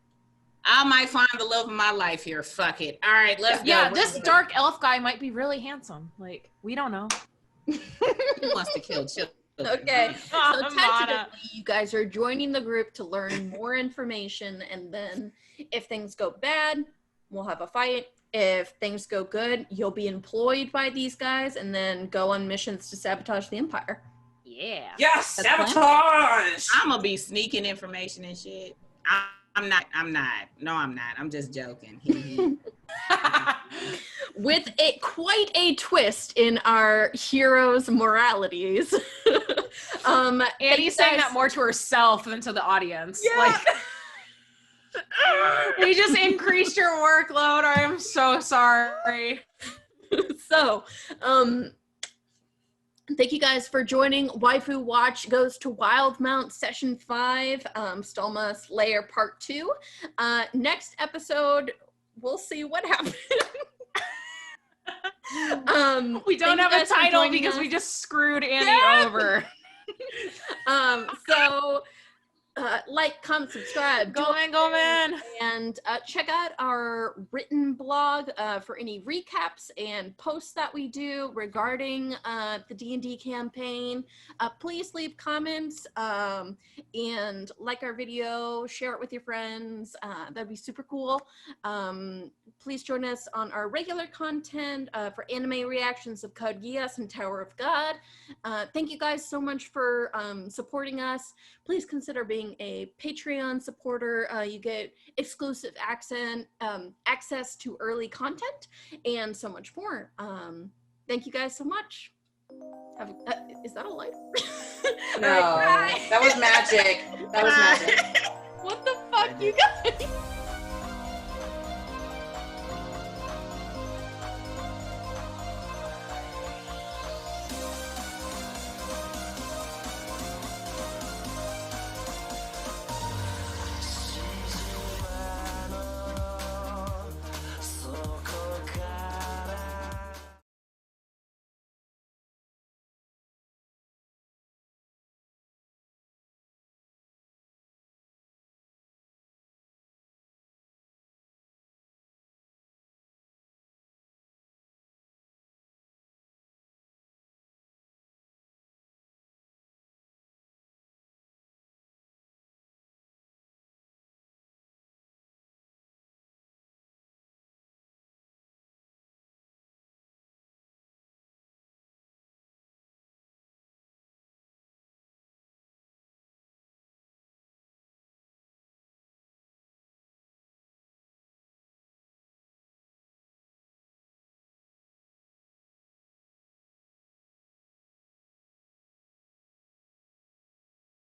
I might find the love of my life here. Fuck it. All right, let's go. Yeah, this dark elf guy might be really handsome. Like, we don't know. He wants to kill children. Okay. So tentatively, you guys are joining the group to learn more information, and then if things go bad, we'll have a fight. If things go good, you'll be employed by these guys and then go on missions to sabotage the Empire. Yeah. Yes, sabotage! I'm going to be sneaking information and shit. I'm not. No, I'm not. I'm just joking. with quite a twist in our heroes' moralities. Annie's saying that more to herself than to the audience. Yeah. Like, we just increased your workload. I am so sorry. So, thank you guys for joining. Waifu Watch goes to Wildermount Session 5, Stalhmast Lair Part 2. Next episode, we'll see what happens. We don't have a title because we just screwed Annie over. So, like, comment, subscribe. Go man. And check out our written blog for any recaps and posts that we do regarding the D&D campaign. Please leave comments and like our video, share it with your friends. That'd be super cool. Please join us on our regular content for anime reactions of Code Geass and Tower of God. Thank you guys so much for supporting us. Please consider being a Patreon supporter. You get exclusive access to early content and so much more. Thank you guys so much. Is that a lighter? No, that was magic. That was magic. What the fuck, you guys?